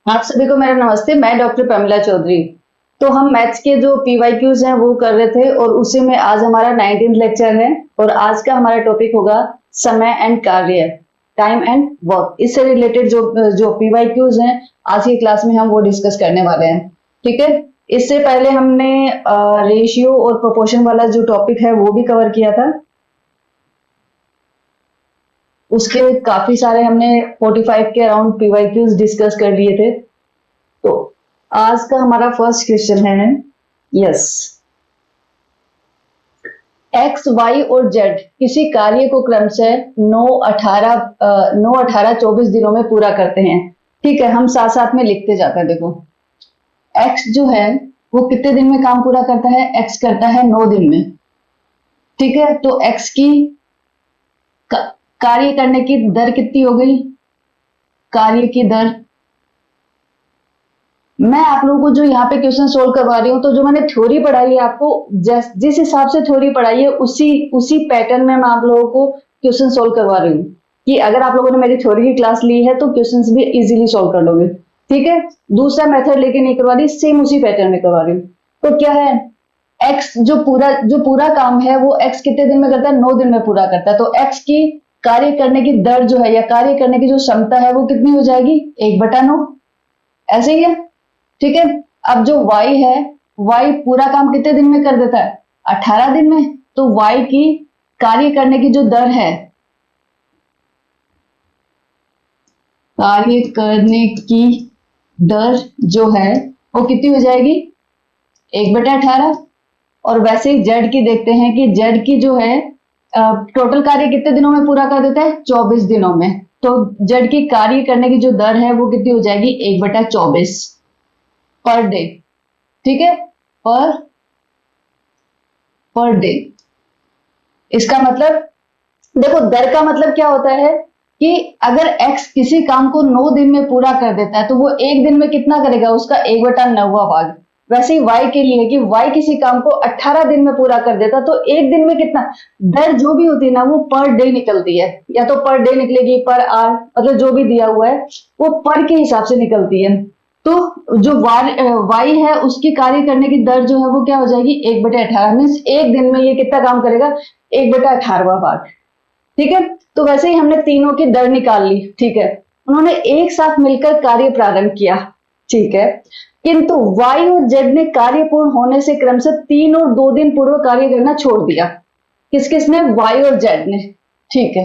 आप सभी को मेरा नमस्ते। मैं डॉक्टर प्रमिला चौधरी। तो हम मैथ्स के जो पीवाईक्यूज हैं वो कर रहे थे और उसी में आज हमारा 19th लेक्चर है और आज का हमारा टॉपिक होगा समय एंड कार्य, टाइम एंड वर्क। इससे रिलेटेड जो जो पीवाईक्यूज हैं आज की क्लास में हम वो डिस्कस करने वाले हैं। ठीक है। इससे पहले हमने रेशियो और प्रोपोर्शन वाला जो टॉपिक है वो भी कवर किया था। उसके काफी सारे हमने 45 के अराउंड पीवाईक्यूज डिस्कस कर लिए थे। तो आज का हमारा फर्स्ट क्वेश्चन है, यस, एक्स वाई और जेड किसी कार्य को क्रमशः 9 18 24 दिनों में पूरा करते हैं। ठीक है, हम साथ साथ में लिखते जाते हैं। देखो, एक्स जो है वो कितने दिन में काम पूरा करता है? एक्स करता है 9 दिन में। ठीक है, तो एक्स की कार्य करने की दर कितनी हो गई? कार्य की दर, मैं आप लोगों को जो यहाँ पे क्वेश्चन सोल्व करवा रही हूँ, तो जो मैंने थ्योरी पढ़ाई है आपको, जिस हिसाब से थ्योरी पढ़ाई है उसी उसी पैटर्न में मैं आप लोगों को क्वेश्चन सोल्व करवा रही हूँ कि अगर आप लोगों ने मेरी थ्योरी की क्लास ली है तो क्वेश्चंस भी इजीली सोल्व कर लोगे। ठीक है, दूसरा मेथड लेके नहीं करवा रही, सेम उसी पैटर्न में करवा रही हूँ। तो क्या है, एक्स जो पूरा काम है वो एक्स कितने दिन में करता है? 9 दिन में पूरा करता है। तो एक्स की कार्य करने की दर जो है या कार्य करने की जो क्षमता है वो कितनी हो जाएगी? 1/9। ऐसे ही है। ठीक है, अब जो y है, y पूरा काम कितने दिन में कर देता है? 18 दिन में। तो y की कार्य करने की जो दर है, कार्य करने की दर जो है वो कितनी हो जाएगी? 1/18। और वैसे ही z की देखते हैं कि z की जो है टोटल कार्य कितने दिनों में पूरा कर देता है? 24 दिनों में। तो z की कार्य करने की जो दर है वो कितनी हो जाएगी? 1/24 पर डे। ठीक है, पर पर डे। इसका मतलब, देखो, दर का मतलब क्या होता है कि अगर x किसी काम को 9 दिन में पूरा कर देता है तो वो एक दिन में कितना करेगा? उसका 1/9वां भाग। वैसे ही y के लिए कि y किसी काम को 18 दिन में पूरा कर देता तो एक दिन में कितना? दर जो भी होती है ना वो पर डे निकलती है, या तो पर डे निकलेगी, पर आवर, मतलब जो भी दिया हुआ है वो पर के हिसाब से निकलती है। तो जो y है उसकी कार्य करने की दर जो है वो क्या हो जाएगी? 1/18। मीन्स एक दिन में ये कितना काम करेगा? 1/18वां भाग। ठीक है, तो वैसे ही हमने तीनों की दर निकाल ली। ठीक है, उन्होंने एक साथ मिलकर कार्य प्रारंभ किया। ठीक है, किंतु y और z ने कार्य पूर्ण होने से क्रमशः 3 और 2 दिन पूर्व कार्य करना छोड़ दिया। किस किसने? y और z ने। ठीक है,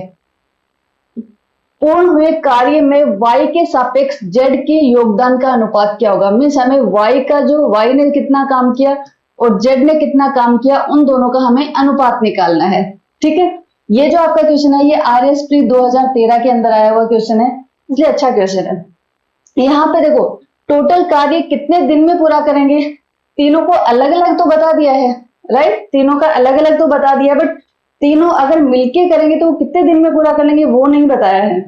पूर्ण हुए कार्य में y के सापेक्ष z के योगदान का अनुपात क्या होगा? मीन्स हमें y का जो y ने कितना काम किया और z ने कितना काम किया, उन दोनों का हमें अनुपात निकालना है। ठीक है, ये जो आपका क्वेश्चन है ये RS प्री 2013 के अंदर आया हुआ क्वेश्चन है, इसलिए अच्छा क्वेश्चन है। यहाँ पे देखो, टोटल कार्य कितने दिन में पूरा करेंगे? तीनों को अलग अलग तो बता दिया है, राइट? तीनों का अलग अलग तो बता दिया, बट तीनों अगर मिलके करेंगे तो वो कितने दिन में पूरा कर लेंगे वो नहीं बताया है।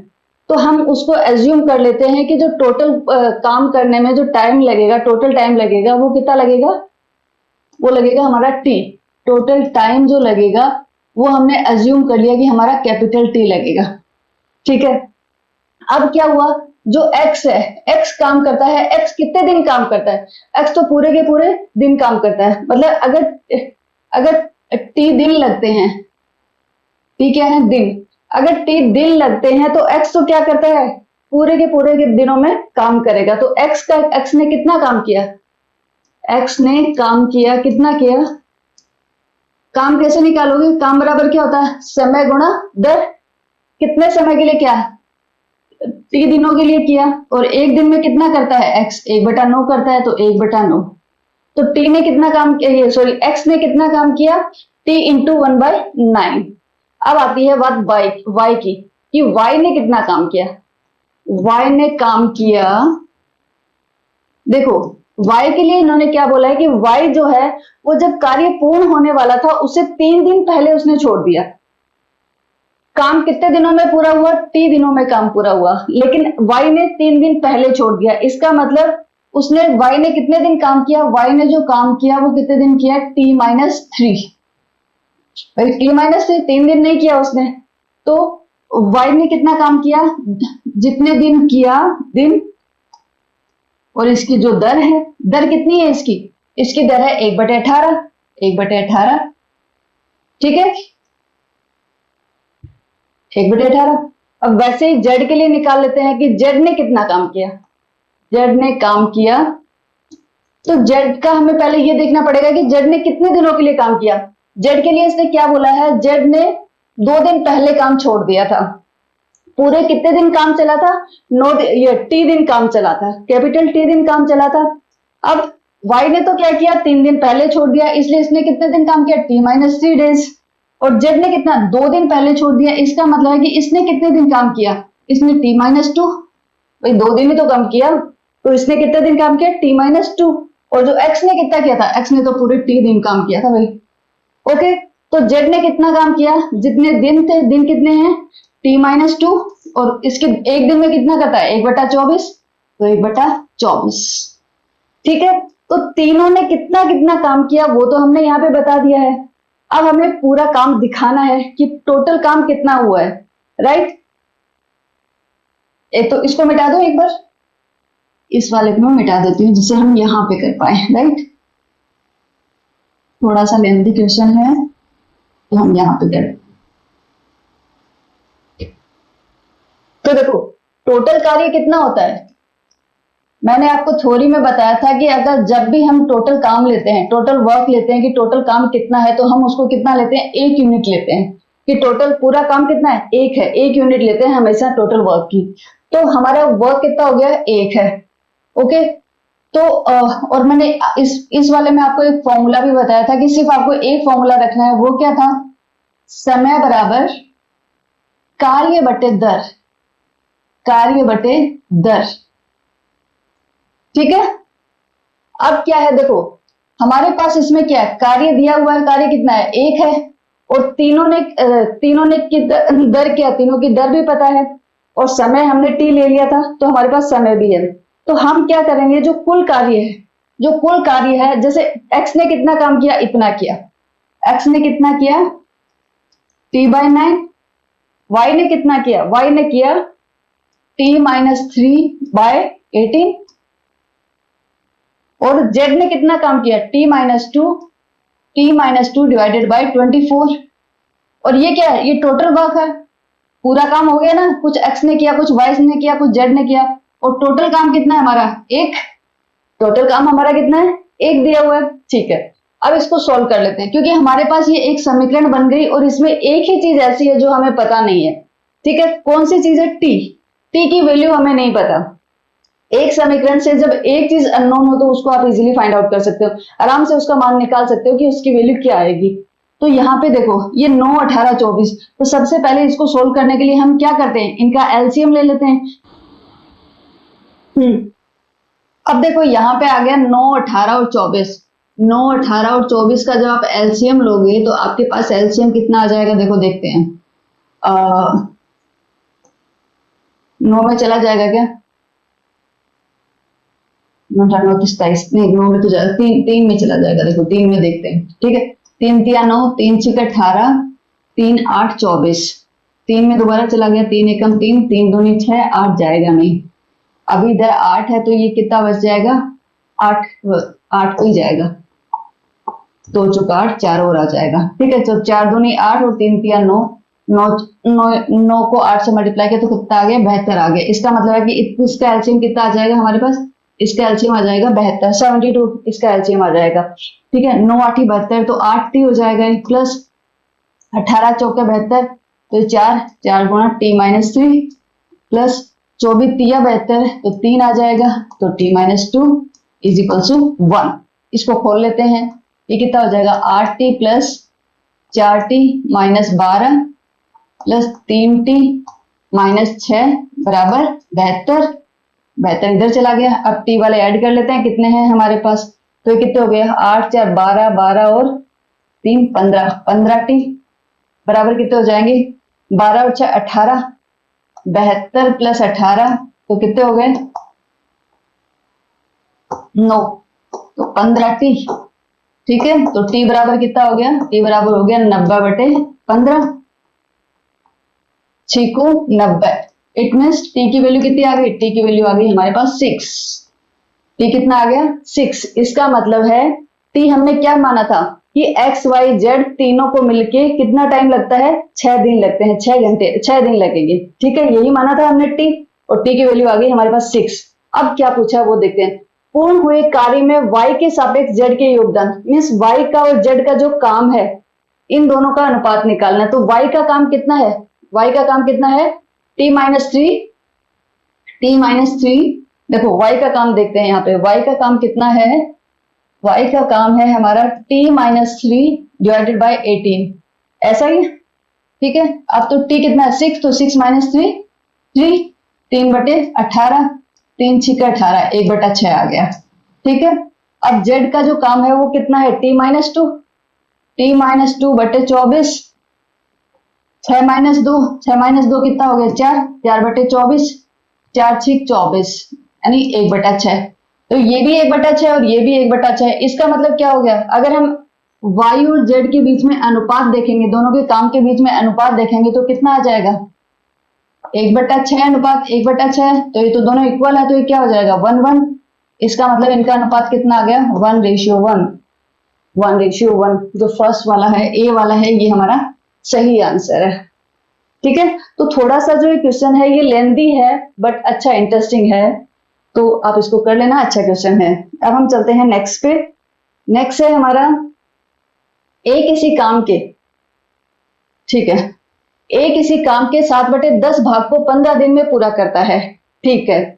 तो हम उसको एज्यूम कर लेते हैं कि जो टोटल काम करने में जो टाइम लगेगा, टोटल टाइम लगेगा, वो कितना लगेगा? वो लगेगा हमारा टी। टोटल टाइम जो लगेगा वो हमने एज्यूम कर लिया कि हमारा कैपिटल टी लगेगा। ठीक है, अब क्या हुआ, जो x है, x काम करता है, x कितने दिन काम करता है? x तो पूरे के पूरे दिन काम करता है। मतलब अगर अगर t दिन लगते हैं, t क्या है? दिन। अगर t दिन लगते हैं तो x तो क्या करता है? पूरे के दिनों में काम करेगा। तो x ने कितना काम किया? x ने काम किया, कितना किया? काम कैसे निकालोगे? काम बराबर क्या होता है? समय गुणा दर। कितने समय के लिए? क्या 3 दिनों के लिए किया, और एक दिन में कितना करता है x? 1/9 करता है, तो 1/9। तो t ने कितना काम किया, सॉरी x ने कितना काम किया? t into 1/9। अब आती है बात y की कि y ने कितना काम किया? y ने काम किया, देखो, y के लिए इन्होंने क्या बोला है कि y जो है वो जब कार्य पूर्ण होने वाला था उससे 3 दिन पहले उसने छोड़ दिया। काम कितने दिनों में पूरा हुआ? t दिनों में काम पूरा हुआ, लेकिन y ने 3 दिन पहले छोड़ दिया। इसका मतलब उसने y ने कितने दिन काम किया? y ने जो काम किया वो कितने दिन किया? t-3। भाई t-3 3 दिन नहीं किया उसने, तो y ने कितना काम किया? जितने दिन किया, दिन और इसकी जो दर है, दर कितनी है इसकी, इसकी दर है 1/18, 1/18, ठीक है, 1/18। अब वैसे ही जेड के लिए निकाल लेते हैं कि जेड ने कितना काम किया, जेड ने काम किया, तो जेड का हमें पहले ये देखना पड़ेगा कि जेड ने कितने दिनों के लिए काम किया। जेड के लिए इसने क्या बोला है, जेड ने 2 दिन पहले काम छोड़ दिया था। पूरे कितने दिन काम चला था, 9 दिन काम चला था, कैपिटल टी दिन काम चला था। अब वाई ने तो क्या किया, 3 दिन पहले छोड़ दिया, इसलिए इसने कितने दिन काम किया, T-3 डेज। और जेड ने कितना, 2 दिन पहले छोड़ दिया, इसका मतलब है कि इसने कितने दिन काम किया, इसने T-2, भाई 2 दिन ही तो काम किया, तो इसने कितने दिन काम किया, T-2। और जो एक्स ने कितना किया था, एक्स ने तो पूरे T दिन काम किया था भाई। ओके, तो जेड ने कितना काम किया, जितने दिन थे, दिन कितने हैं, T-2, और इसके एक दिन में कितना करता है, 1/24, तो 1/24, ठीक है। तो तीनों ने कितना कितना काम किया वो तो हमने यहाँ पे बता दिया है। अब हमें पूरा काम दिखाना है कि टोटल काम कितना हुआ है, राइट। एक तो इसको मिटा दो एक बार, इस वाले को मैं मिटा देती हूँ जिससे हम यहाँ पे कर पाए, राइट। थोड़ा सा लेंथी क्वेश्चन है तो हम यहाँ पे करें। तो देखो टोटल कार्य कितना होता है, मैंने आपको थ्योरी में बताया था कि अगर जब भी हम टोटल काम लेते हैं, टोटल वर्क लेते हैं कि टोटल काम कितना है, तो हम उसको कितना लेते हैं, 1 यूनिट लेते हैं कि टोटल पूरा काम कितना है, 1 है, 1 यूनिट लेते हैं हमेशा टोटल वर्क की। तो हमारा वर्क कितना हो गया, 1 है। ओके, तो और मैंने इस वाले में आपको एक फॉर्मूला भी बताया था कि सिर्फ आपको एक फॉर्मूला रखना है, वो क्या था, समय बराबर कार्य बटे दर, कार्य बटे दर, ठीक है। अब क्या है, देखो हमारे पास इसमें क्या है, कार्य दिया हुआ है, कार्य कितना है, 1 है, और तीनों ने की दर क्या, तीनों की दर भी पता है, और समय हमने टी ले लिया था तो हमारे पास समय भी है। तो हम क्या करेंगे, जो कुल कार्य है, जो कुल कार्य है, जैसे एक्स ने कितना काम किया, इतना किया, एक्स ने कितना किया, T/9, वाई ने कितना किया, वाई ने किया T-3/18, और जेड ने कितना काम किया, T-2 डिवाइडेड बाई 24। और ये क्या है, ये टोटल वर्क है, पूरा काम हो गया ना, कुछ एक्स ने किया, कुछ वाई ने किया, कुछ जेड ने किया, और टोटल काम कितना है हमारा, 1। टोटल काम हमारा कितना है, 1 दिया हुआ है, ठीक है। अब इसको सॉल्व कर लेते हैं, क्योंकि हमारे पास ये एक समीकरण बन गई और इसमें एक ही चीज ऐसी है जो हमें पता नहीं है, ठीक है। कौन सी चीज है, टी, टी की वैल्यू हमें नहीं पता। एक समीकरण से जब एक चीज अननोन हो तो उसको आप इजीली फाइंड आउट कर सकते हो, आराम से उसका मान निकाल सकते हो कि उसकी वैल्यू क्या आएगी। तो यहाँ पे देखो ये 9, 18, 24, तो सबसे पहले इसको सोल्व करने के लिए हम क्या करते हैं, इनका एलसीएम ले लेते हैं। अब देखो यहाँ पे आ गया 9, 18 और 24, 9, 18 और 24 का जब आप एलसीएम लोगे तो आपके पास एलसीएम कितना आ जाएगा, देखो देखते हैं, 9 में चला जाएगा क्या, 27, नहीं 9 में तो जाएगा, 3 में चला जाएगा, देखो 3 में देखते हैं, ठीक है। 3 तिया 9, 3 6 18, 3 8 24, 3 में दोबारा चला गया, 3 एकम 3, 3 दूनी 6, 8 जाएगा नहीं, अभी इधर 8 है तो ये कितना बच जाएगा, 8 को ही जाएगा, 2 चौका 8, 4 और आ जाएगा, ठीक है। तो 4 दूनी 8 और 3 तिया 9, 9 को 8 से मल्टीप्लाई किया तो कितना आ गया, 72 आ गया। इसका मतलब है कि इसका एलसीएम कितना आ जाएगा हमारे पास, इसका एलसीएम आ जाएगा 72, 72 इसका एलसीएम आ जाएगा, ठीक है। 9 8 72, तो 8 टी हो जाएगा, प्लस 18 चौके 72, तो 4 गुणा T-3 प्लस 24 तिया 72, तो 3 आ जाएगा, तो T-2 इज इक्वल टू 1। इसको खोल लेते हैं, ये कितना हो जाएगा, 8T plus 4T minus 12 plus 3T minus 6 बराबर 72, 72 इधर चला गया। अब टी वाले ऐड कर लेते हैं, कितने हैं हमारे पास, तो ये कितने हो गए, 8 4 12, 12 और 3 15, 15T बराबर कितने हो जाएंगे, 12 और 6 18, 72 प्लस 18 तो कितने हो गए, 9, तो 15T, ठीक है। तो टी बराबर कितना हो गया, टी बराबर हो गया 90/15, 6 को 90, इट मीन्स टी की वैल्यू कितनी आ गई, टी की वैल्यू आ गई हमारे पास 6, टी कितना आ गया 6। इसका मतलब है टी हमने क्या माना था कि एक्स वाई जेड तीनों को मिलके कितना टाइम लगता है, 6 दिन लगते हैं, 6 घंटे, 6 दिन लगेंगे। ठीक है, यही माना था हमने टी, और टी की वैल्यू आ गई हमारे पास 6। अब क्या पूछा वो देखते हैं। पूर्ण हुए कार्य में y के सापेक्ष z के योगदान, मीन्स y का और z का जो काम है इन दोनों का अनुपात निकालना है। तो y का काम कितना है, y का काम कितना है t-3, देखो y का काम देखते हैं यहाँ पे, y का काम कितना है, y का काम है हमारा t-3 डिवाइडेड बाय 18, ऐसा ही। ठीक है, अब तो t कितना है 6, तो 6 माइनस 3 3, 3/18, 3 6 18, 1/6 आ गया। ठीक है, अब z का जो काम है वो कितना है t-2, t-2/24, 6 - 2, 6 - 2 कितना हो गया 4, 4/24, 4 6 24, यानी 1/6। तो ये भी 1/6 और ये भी 1/6। इसका मतलब क्या हो गया, अगर हम y और z के बीच में अनुपात देखेंगे, दोनों के काम के बीच में अनुपात देखेंगे तो कितना आ जाएगा 1/6 अनुपात 1/6, तो ये तो दोनों इक्वल है, तो ये क्या हो जाएगा 1:1। इसका मतलब इनका अनुपात कितना आ गया 1:1, 1:1। जो फर्स्ट वाला है, ए वाला है, ये हमारा सही आंसर है। ठीक है, तो थोड़ा सा जो ये क्वेश्चन है ये लेंदी है बट अच्छा इंटरेस्टिंग है, तो आप इसको कर लेना, अच्छा क्वेश्चन है। अब हम चलते हैं नेक्स्ट पे। नेक्स्ट है हमारा ए किसी काम के, ठीक है, ए किसी काम के 7/10 भाग को 15 दिन में पूरा करता है। ठीक है,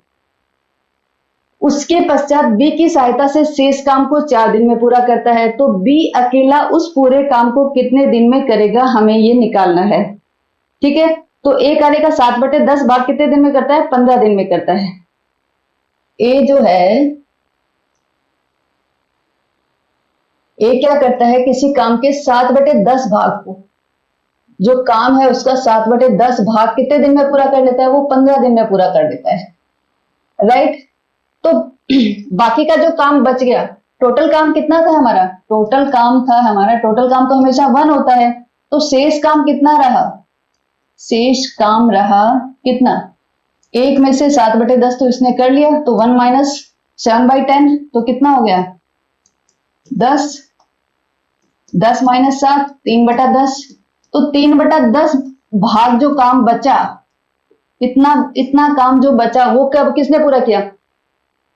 उसके पश्चात बी की सहायता से शेष काम को 4 दिन में पूरा करता है, तो बी अकेला उस पूरे काम को कितने दिन में करेगा, हमें ये निकालना है। ठीक है, तो ए कार्य का 7/10 भाग कितने दिन में करता है, 15 दिन में करता है। ए जो है, ए क्या करता है, किसी काम के 7/10 भाग को, जो काम है उसका 7/10 भाग कितने दिन में पूरा कर लेता है, वो 15 दिन में पूरा कर लेता है। राइट, तो बाकी का जो काम बच गया, टोटल काम कितना था हमारा, टोटल काम तो हमेशा 1 होता है, तो शेष काम कितना रहा, शेष काम रहा कितना, 1 में से 7/10 तो इसने कर लिया, तो 1 - 7/10, तो कितना हो गया 10, 10 - 7 3/10, तो 3/10 भाग जो काम बचा, इतना काम जो बचा वो कब किसने पूरा किया,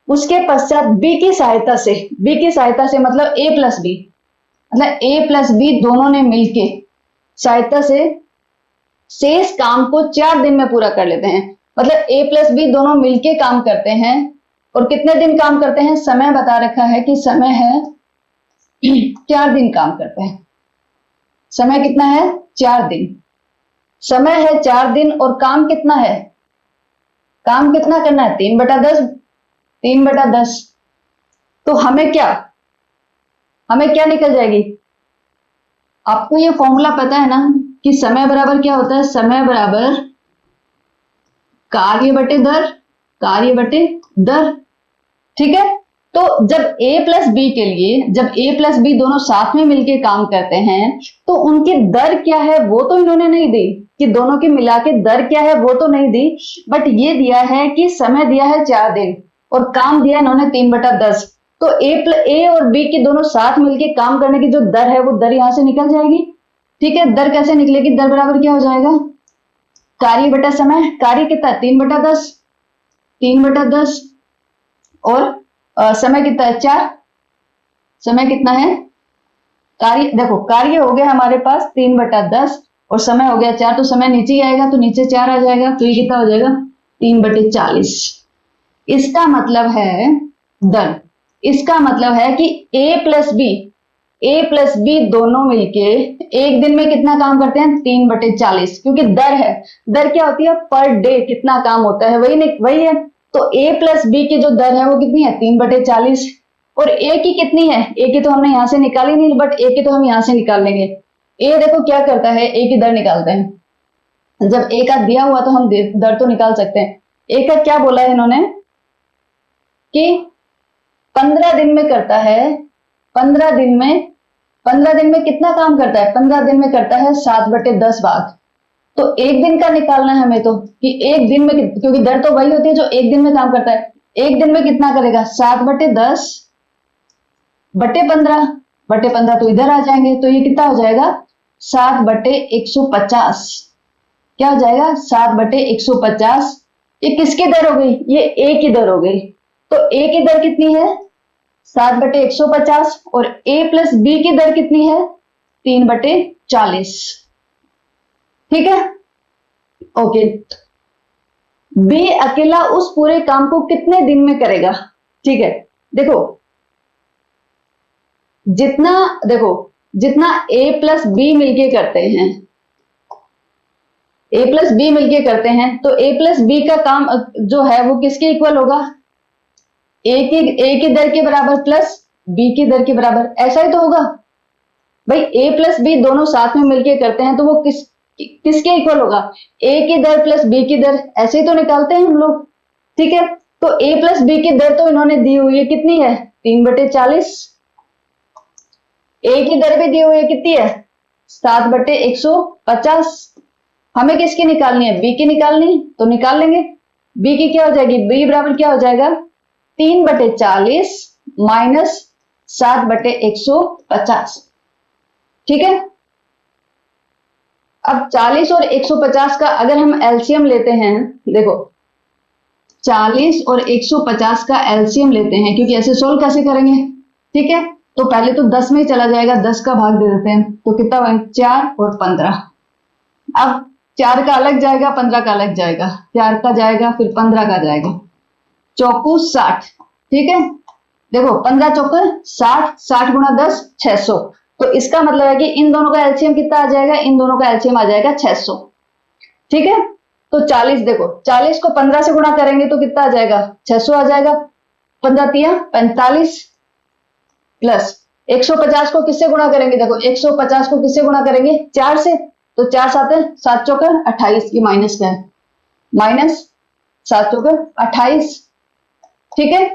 उसके पश्चात बी की सहायता से मतलब ए प्लस बी दोनों ने मिलके सहायता से शेष काम को 4 दिन में पूरा कर लेते हैं। मतलब ए प्लस बी दोनों मिलके काम करते हैं, और कितने दिन काम करते हैं, समय बता रखा है कि समय है 4 दिन काम करते हैं। समय कितना है 4 दिन, समय है 4 दिन, और काम कितना है, काम कितना करना है 3/10, तो हमें क्या निकल जाएगी, आपको ये फॉर्मूला पता है ना कि समय बराबर क्या होता है, समय बराबर कार्य बटे दर। ठीक है, तो जब a प्लस बी के लिए, जब a प्लस बी दोनों साथ में मिलके काम करते हैं, तो उनकी दर क्या है वो तो इन्होंने नहीं दी, कि दोनों की मिला के दर क्या है वो तो नहीं दी, बट ये दिया है कि समय दिया है 4 दिन और काम दिया इन्होंने 3/10। तो ए और बी के दोनों साथ मिलके काम करने की जो दर है वो दर यहां से निकल जाएगी। ठीक है, दर कैसे निकलेगी, दर बराबर क्या हो जाएगा, कार्य बटा समय, कार्य कितना 3/10 और समय कितना है 4, समय कितना है, कार्य देखो कार्य हो गया हमारे पास 3/10 और समय हो गया 4, तो समय नीचे ही आएगा, तो नीचे 4 आ जाएगा, तो ये कितना हो जाएगा 3/40। इसका मतलब है दर, इसका मतलब है कि ए प्लस बी दोनों मिलके एक दिन में कितना काम करते हैं 3/40, क्योंकि दर है, दर क्या होती है पर डे कितना काम होता है, वही है। तो ए प्लस बी की जो दर है वो कितनी है 3/40, और ए की कितनी है, ए की तो हमने यहां से निकाली नहीं, बट ए की तो हम यहां से निकाल लेंगे। ए देखो क्या करता है, ए की दर निकालते हैं, जब ए का दिया हुआ तो हम दर तो निकाल सकते हैं। ए का क्या बोला है इन्होंने कि 15 दिन में करता है, 15 दिन में कितना काम करता है, 15 दिन में करता है 7/10 भाग, तो एक दिन का निकालना है हमें तो, कि एक दिन में, क्योंकि दर तो वही होती है जो एक दिन में काम करता है, एक दिन में कितना करेगा, 7/10 बटे 15, बटे 15 तो इधर आ जाएंगे, तो ये कितना हो जाएगा, 7/150। क्या हो जाएगा, 7/150। ये किसकी दर हो गई, ये ए की दर हो गई। तो ए की दर कितनी है, 7/150, और ए प्लस बी की दर कितनी है, 3/40। ठीक है, ओके। बी अकेला उस पूरे काम को कितने दिन में करेगा। ठीक है, देखो जितना ए प्लस बी मिलके करते हैं, ए प्लस बी मिलके करते हैं, तो ए प्लस बी का काम जो है वो किसके इक्वल होगा, ए की दर के बराबर प्लस बी की दर के बराबर, ऐसा ही तो होगा भाई। ए प्लस बी दोनों साथ में मिलके करते हैं, तो वो किसके इक्वल होगा, ए की दर प्लस बी की दर, ऐसे ही तो निकालते हैं हम लोग। ठीक है, तो ए प्लस बी की दर तो इन्होंने दी हुई है, कितनी है, 3/40। ए की दर भी दी हुई है, कितनी है, 7/150। हमें किसकी निकालनी है, बी की निकालनी, तो निकाल लेंगे। बी की क्या हो जाएगी, बी बराबर क्या हो जाएगा, 3/40 माइनस 7/150। ठीक है, अब 40 और 150 का अगर हम एलसीएम लेते हैं, देखो 40 और 150 का एलसीएम लेते हैं, क्योंकि ऐसे सोल्व कैसे करेंगे। ठीक है, तो पहले तो 10 में ही चला जाएगा, 10 का भाग दे देते हैं, तो कितना बनेगा, 4 और 15। अब 4 का अलग जाएगा, 15 का अलग जाएगा, 4 का जाएगा, फिर 15 का जाएगा, चौकू 60। ठीक है, देखो 15 चौके 60, 60 गुणा 10 600। तो इसका मतलब है कि इन दोनों का एलसीएम कितना आ जाएगा, इन दोनों का एलसीएम आ जाएगा 600। ठीक है, तो 40, देखो 40 को 15 से गुणा करेंगे तो कितना आ जाएगा, 600 आ जाएगा। 15 तिया 45 प्लस 150 को किससे गुणा करेंगे, देखो 150 को किससे गुणा करेंगे, 4 से, तो 4 7 7 चौके 28, ये माइनस का है, माइनस 7 चौके 28। ठीक है,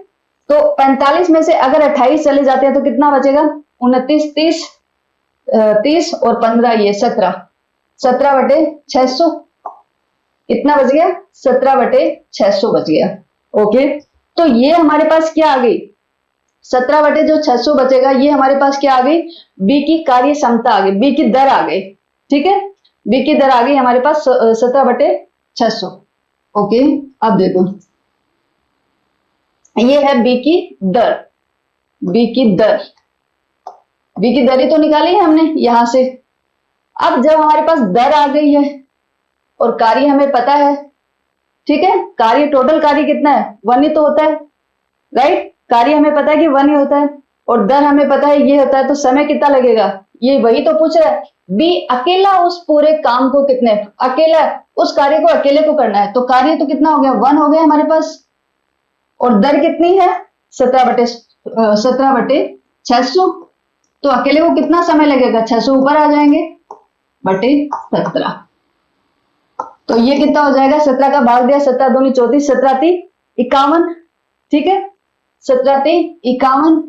तो 45 में से अगर 28 चले जाते हैं तो कितना बचेगा, 29, 30, 30 और 15 ये 17, 17/600। कितना बच गया, 17/600 बच गया। ओके, तो ये हमारे पास क्या आ गई, 17/600 बचेगा, ये हमारे पास क्या आ गई, बी की कार्य क्षमता आ गई, बी की दर आ गई। ठीक है, बी की दर आ गई हमारे पास 17/600। ओके, अब देखो ये है बी की दर, बी की दर, बी की दर ही तो निकाली है हमने यहां से। अब जब हमारे पास दर आ गई है और कार्य हमें पता है, ठीक है, कार्य टोटल कार्य कितना है, 1 ही तो होता है, राइट, कार्य हमें पता है कि 1 ही होता है, और दर हमें पता है ये होता है, तो समय कितना लगेगा, ये वही तो पूछ रहा है। बी अकेला उस पूरे काम को कितने, अकेला उस कार्य को अकेले को करना है, तो कार्य तो कितना हो गया, 1 हो गया हमारे पास, और दर कितनी है, 17/600। तो अकेले को कितना समय लगेगा, 600 ऊपर आ जाएंगे बटे 17। तो ये कितना हो जाएगा, 17 का भाग दिया, 17 दूनी 34, 17 × 51। ठीक है, 17 × 51,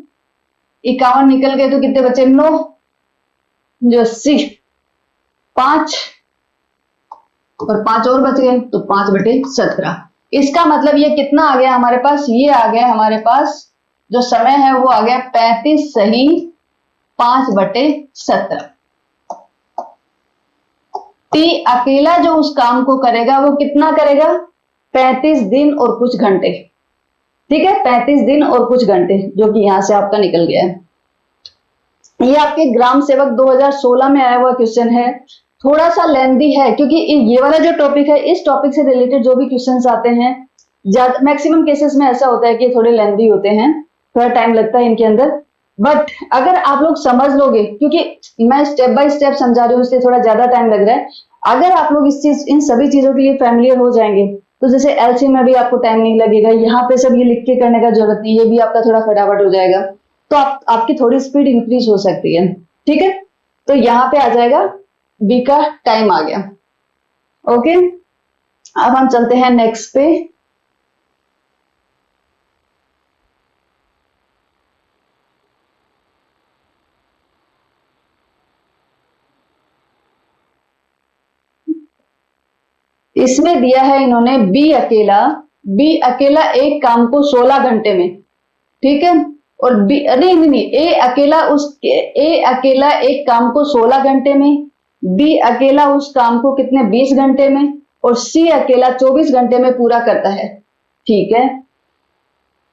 51 निकल गए तो कितने बचे, 9, जो 80, 5 और 5 और बच गए, तो 5/17। इसका मतलब ये कितना आ गया हमारे पास, ये आ गया हमारे पास जो समय है वो आ गया 35 सही 5/17। टी अकेला जो उस काम को करेगा वो कितना करेगा, 35 दिन और कुछ घंटे। ठीक है, 35 दिन और कुछ घंटे, जो कि यहां से आपका निकल गया है। ये आपके ग्राम सेवक 2016 में आया हुआ क्वेश्चन है, थोड़ा सा लेंदी है, क्योंकि ये वाला जो टॉपिक है, इस टॉपिक से रिलेटेड जो भी क्वेश्चंस आते हैं, मैक्सिमम केसेस में ऐसा होता है कि थोड़े लेंदी होते हैं, थोड़ा टाइम लगता है इनके अंदर। बट अगर आप लोग समझ लोगे, क्योंकि मैं स्टेप बाय स्टेप समझा रही हूँ, इसलिए थोड़ा ज्यादा टाइम लग रहा है। अगर आप लोग इन सभी चीजों के लिए फैमिलियर हो जाएंगे, तो जैसे एलसी में भी आपको टाइम नहीं लगेगा, यहाँ पे सब ये लिख के करने का जरूरत नहीं, ये भी आपका थोड़ा फटाफट हो जाएगा, तो आपकी थोड़ी स्पीड इंक्रीज हो सकती है। ठीक है, तो यहाँ पे आ जाएगा, बी का टाइम आ गया। ओके, अब हम चलते हैं नेक्स्ट पे। इसमें दिया है इन्होंने बी अकेला बी अकेला एक काम को 16 घंटे में, ठीक है, और बी नहीं नहीं नहीं, ए अकेला एक काम को 16 घंटे में, बी अकेला उस काम को कितने 20 घंटे में, और सी अकेला 24 घंटे में पूरा करता है, ठीक है।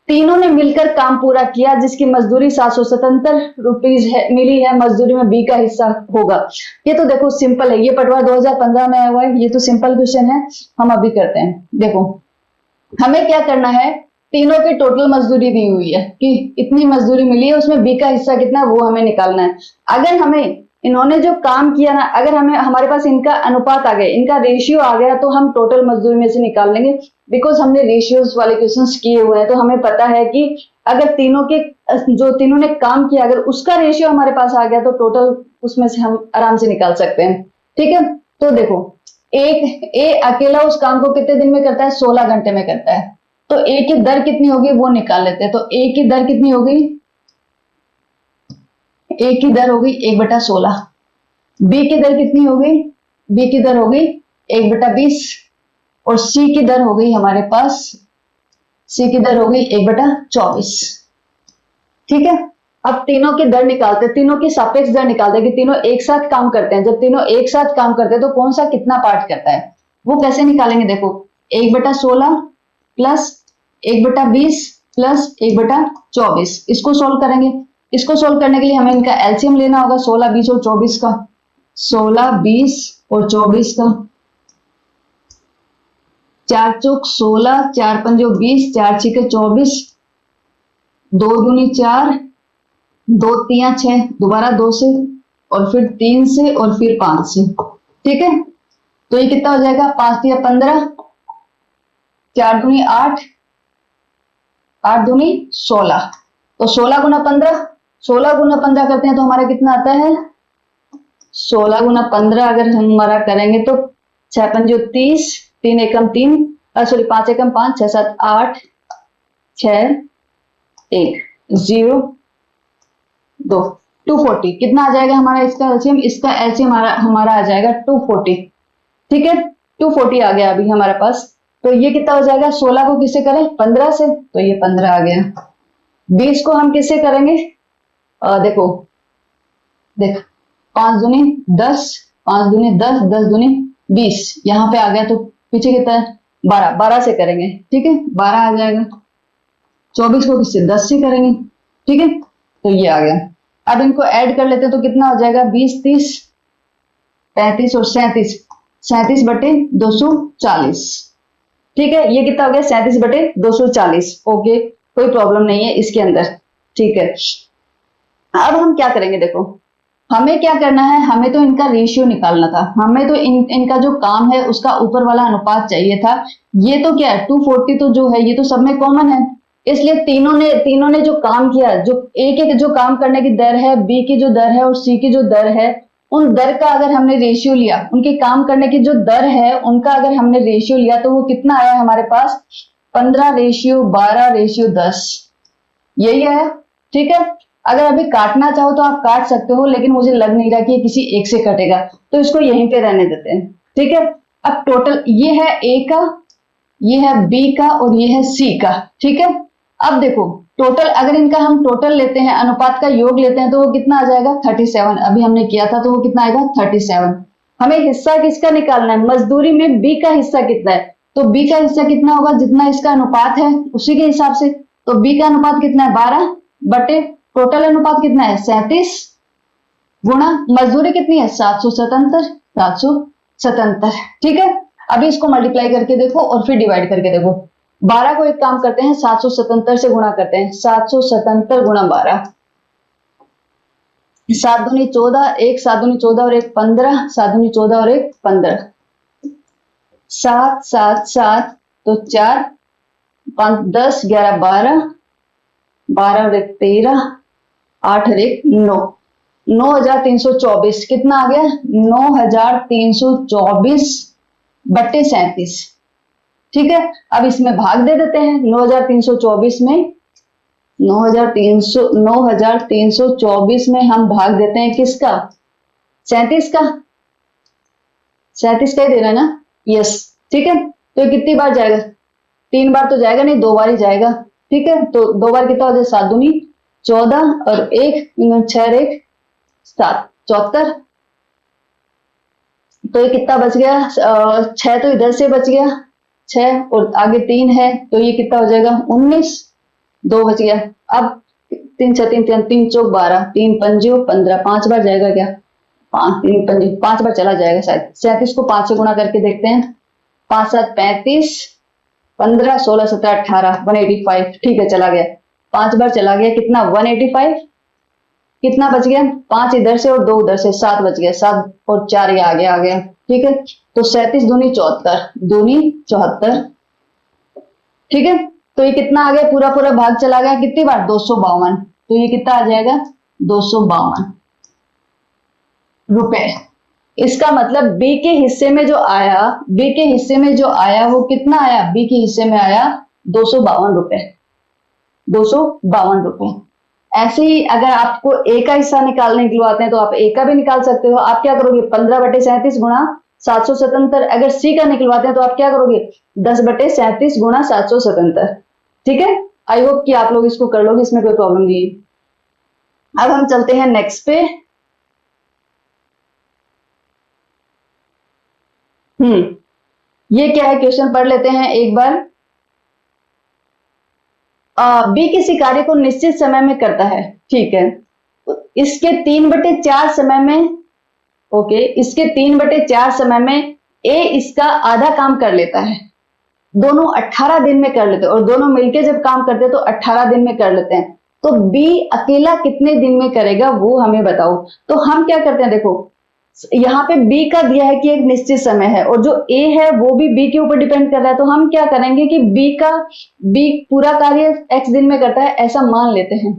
तीनों ने मिलकर काम पूरा किया जिसकी मजदूरी 777 रुपीज है मिली है, मजदूरी में बी का हिस्सा होगा। ये तो देखो सिंपल है, ये पटवार 2015 में आया हुआ है, ये तो सिंपल क्वेश्चन है, हम अभी करते हैं। देखो हमें क्या करना है, तीनों की टोटल मजदूरी दी हुई है कि इतनी मजदूरी मिली है, उसमें बी का हिस्सा कितना है वो हमें निकालना है। अगर हमें इन्होंने जो काम किया ना, अगर हमें हमारे पास इनका अनुपात आ गया, इनका रेशियो आ गया, तो हम टोटल मजदूरी में से निकाल लेंगे, बिकॉज हमने रेशियोज वाले क्वेश्चंस किए हुए हैं। तो हमें पता है कि अगर तीनों के जो तीनों ने काम किया, अगर उसका रेशियो हमारे पास आ गया तो टोटल उसमें से हम आराम से निकाल सकते हैं, ठीक है। तो देखो एक ए अकेला उस काम को कितने दिन में करता है, 16 घंटे में करता है, तो ए की दर कितनी होगी वो निकाल लेते हैं। तो ए की दर कितनी होगी, ए की दर होगी 1/16। बी की दर कितनी होगी, बी की दर होगी 1/20, और सी की दर हो गई हमारे पास, सी की दर हो गई 1/24, ठीक है। अब तीनों की दर निकालते, तीनों की सापेक्ष दर निकालते कि तीनों एक साथ काम करते हैं। जब तीनों एक साथ काम करते हैं तो कौन सा कितना पार्ट करता है, वो कैसे निकालेंगे। देखो 1/16 प्लस 1/20 प्लस 1/24, इसको सोल्व करेंगे। इसको सोल्व करने के लिए हमें इनका एलसीएम लेना होगा, 16, 20 और 24 का, 16, 20 और 24 का। 4 चौक 16, 4 पंजो 20, 4 छिके 24, 2 दूनी 4, 2 तिया 6, दोबारा 2 से, और फिर 3 से, और फिर 5 से, ठीक है। तो ये कितना हो जाएगा, 5 तिया 15, 4 दूनी 8, 8 दूनी 16, तो 16 गुना 15, 16 गुना 15 करते हैं तो हमारा कितना आता है, 16 गुना 15 अगर हम हमारा करेंगे तो 6 पंजो 30, 3 एकम 3, सॉरी 5 एकम 5, 6 7 8, 6 1 0 2, 240 कितना आ जाएगा हमारा इसका एलसीएम, इसका एलसीएम हमारा आ जाएगा 240, ठीक है। 240 आ गया अभी हमारे पास। तो ये कितना हो जाएगा, 16 को किससे करें, 15 से, तो ये 15 आ गया। 20 को हम किससे करेंगे, देखो देख 5 दूनी 10, 5 दूनी 10, 10 दूनी 20, यहाँ पे आ गया, तो पीछे कितना है 12, 12 से करेंगे, ठीक है, 12 आ जाएगा। 24 को किससे, 10 से करेंगे, ठीक है, तो ये आ गया। अब इनको ऐड कर लेते हैं तो कितना हो जाएगा, 20, 30, 35 और 37, 37/240, ठीक है। ये कितना हो गया, 37/240, ओके, कोई प्रॉब्लम नहीं है इसके अंदर, ठीक है। अब हम क्या करेंगे, देखो हमें क्या करना है, हमें तो इनका रेशियो निकालना था, हमें तो इनका जो काम है उसका ऊपर वाला अनुपात चाहिए था। ये तो क्या है 240, तो जो है ये तो सब में कॉमन है, इसलिए तीनों ने जो काम किया, जो एक एक जो काम करने की दर है, बी की जो दर है और सी की जो दर है, उन दर का अगर हमने रेशियो लिया, उनके काम करने की जो दर है उनका अगर हमने रेशियो लिया, तो वो कितना आया हमारे पास, 15/12/10, यही है, ठीक है। अगर अभी काटना चाहो तो आप काट सकते हो, लेकिन मुझे लग नहीं रहा कि ये किसी एक से कटेगा, तो इसको यहीं पे रहने देते हैं, ठीक है। अब टोटल ये है ए का, ये है बी का, और ये है सी का, ठीक है। अब देखो टोटल, अगर इनका हम टोटल लेते हैं, अनुपात का योग लेते हैं, तो वो कितना आ जाएगा 37, अभी हमने किया था, तो वो कितना आएगा 37। हमें हिस्सा किसका निकालना है, मजदूरी में बी का हिस्सा कितना है, तो बी का हिस्सा कितना होगा, जितना इसका अनुपात है उसी के हिसाब से। तो बी का अनुपात कितना है 12 बटे टोटल अनुपात कितना है 37, गुणा मजदूरी कितनी है 777, 777, ठीक है। अभी इसको मल्टीप्लाई करके देखो और फिर डिवाइड करके देखो। 12 को एक काम करते हैं 777 से गुणा करते हैं, 777 गुणा 12, 7 दूनी 14, 1 7 दूनी 14 और 1 15, 7 दूनी 14 और 1 15, 7 7 7 तो 4, 5 10 11 12, 12 और 1 13, 8 और 1 9, 9324 कितना आ गया 9324/37, ठीक है। अब इसमें भाग दे देते हैं, 9324 में 9324 में हम भाग देते हैं किसका, 37 का, 37 का ही दे रहा है ना, यस, ठीक है। तो कितनी बार जाएगा 3 बार तो जाएगा नहीं, 2 बार ही जाएगा। ठीक है, तो 2 बार कितना हो जाए, 7 दूनी 14 और 1 6 1 7 74। तो ये कितना बच गया, 6 तो इधर से बच गया 6 और आगे 3 है, तो ये कितना हो जाएगा 19, 2 बच गया। अब 3 6 3 3 3 चौक 12, 3 पंजो 15, 5 बार जाएगा क्या, 5 3 पंजे 5 बार चला जाएगा शायद। 37 को 5 से गुणा करके देखते हैं, 5 7 35, 15 16 17 18, 185। ठीक है, चला गया, 5 बार चला गया, कितना 185। कितना बच गया, 5 इधर से और 2 उधर से, 7 बच गया, 7 और 4 ये आगे आ गया। ठीक है, तो 37 दूनी 74, दूनी 74। ठीक है, तो ये कितना आ गया, पूरा पूरा भाग चला गया, कितनी बार 252। तो ये कितना आ जाएगा 252 रुपए। इसका मतलब बी के हिस्से में जो आया, बी के हिस्से में जो आया वो कितना आया, बी के हिस्से में आया 252 रुपए, 252 रुपए। ऐसे ही अगर आपको ए का हिस्सा निकालने के लिए आते हैं तो आप ए का भी निकाल सकते हो। आप क्या करोगे, 15/37 गुणा 777। अगर सी का निकलवाते हैं तो आप क्या करोगे, 10/37 गुणा 777। ठीक है, आई होप कि आप लोग इसको कर लोगे, इसमें कोई प्रॉब्लम नहीं है। अब हम चलते हैं नेक्स्ट पे। ये क्या है, क्वेश्चन पढ़ लेते हैं एक बार। बी किसी कार्य को निश्चित समय में करता है। ठीक है, इसके 3/4 समय में, ओके, इसके 3/4 समय में ए इसका आधा काम कर लेता है। दोनों 18 दिन में कर लेते हैं, और दोनों मिलके जब काम करते हैं तो 18 दिन में कर लेते हैं। तो बी अकेला कितने दिन में करेगा वो हमें बताओ। तो हम क्या करते हैं, देखो यहाँ पे बी का दिया है कि एक निश्चित समय है, और जो ए है वो भी बी के ऊपर डिपेंड कर रहा है। तो हम क्या करेंगे कि बी पूरा कार्य एक्स दिन में करता है, ऐसा मान लेते हैं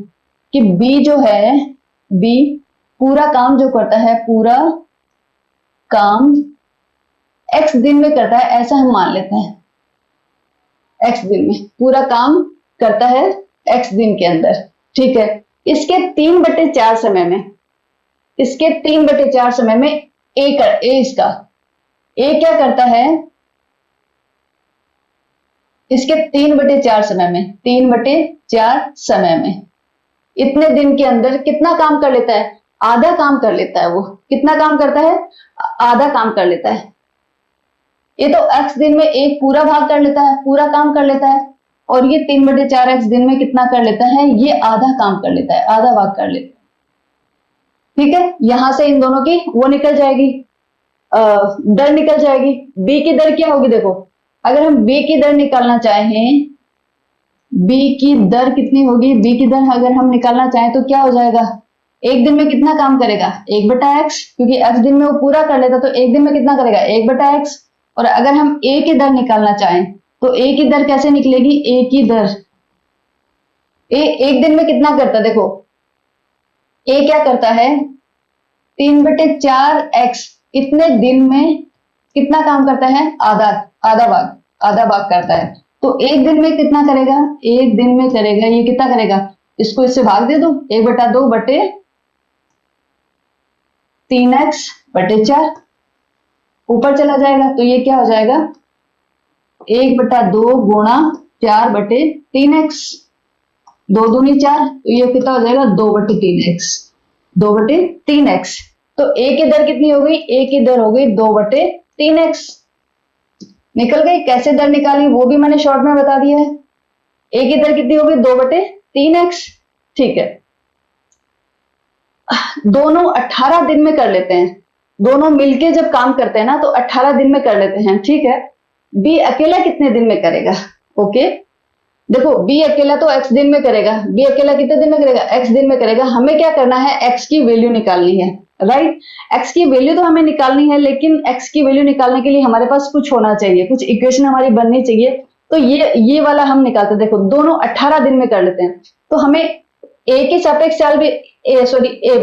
कि बी जो है, बी पूरा काम जो करता है, पूरा काम एक्स दिन में करता है, ऐसा हम मान लेते हैं। एक्स दिन में पूरा काम करता है, एक्स दिन के अंदर। ठीक है, इसके 3/4 समय में, इसके 3/4 समय में इसका ए क्या करता है, इसके 3/4 समय में, 3/4 समय में इतने दिन के अंदर कितना काम कर लेता है, आधा काम कर लेता है। वो कितना काम करता है, आधा काम कर लेता है। ये तो एक्स दिन में एक पूरा भाग कर लेता है, पूरा काम कर लेता है, और ये 3/4 एक्स दिन में कितना कर लेता है, ये आधा काम कर लेता है, आधा भाग कर लेता है। ठीक है, यहां से इन दोनों की वो निकल जाएगी, दर निकल जाएगी। बी की दर क्या होगी, देखो अगर हम बी की दर निकालना चाहें, बी की दर कितनी होगी, बी की दर अगर हम निकालना चाहें तो क्या हो जाएगा, एक दिन में कितना काम करेगा, 1/x, क्योंकि एक्स दिन में वो पूरा कर लेता, तो एक दिन में कितना करेगा, 1/x। और अगर हम ए की दर निकालना चाहें तो ए की दर कैसे निकलेगी, ए की दर, ए एक दिन में कितना करता, देखो ए क्या करता है, 3/4 एक्स इतने दिन में कितना काम करता है, आधा, आधा भाग करता है। तो एक दिन में कितना करेगा, एक दिन में करेगा, ये कितना करेगा, इसको इससे भाग दे दो, 1/2/3x/4 ऊपर चला जाएगा। तो ये क्या हो जाएगा, 1/2 गुणा 4/3x, 2 दूनी 4, तो ये कितना हो जाएगा 2/3x, 2/3x। तो ए की दर कितनी हो गई, ए की दर हो गई 2/3x। निकल गई, कैसे दर निकाली वो भी मैंने शॉर्ट में बता दिया है। ए की दर कितनी होगी, 2/3x। ठीक है, दोनों 18 दिन में कर लेते हैं, दोनों मिलके जब काम करते हैं ना तो 18 दिन में कर लेते हैं। ठीक है, बी अकेला कितने दिन में करेगा, ओके, देखो बी अकेला तो एक्स दिन में करेगा, बी अकेला कितने दिन में करेगा, एक्स दिन में करेगा। हमें क्या करना है, एक्स की वैल्यू निकालनी है, राइट। एक्स की वैल्यू तो हमें निकालनी है, लेकिन एक्स की वैल्यू निकालने के लिए हमारे पास कुछ होना चाहिए, कुछ इक्वेशन हमारी बननी चाहिए। तो ये वाला हम निकालते हैं, देखो दोनों 18 दिन में कर लेते हैं। तो हमें ए की सापेक्ष चाल भी,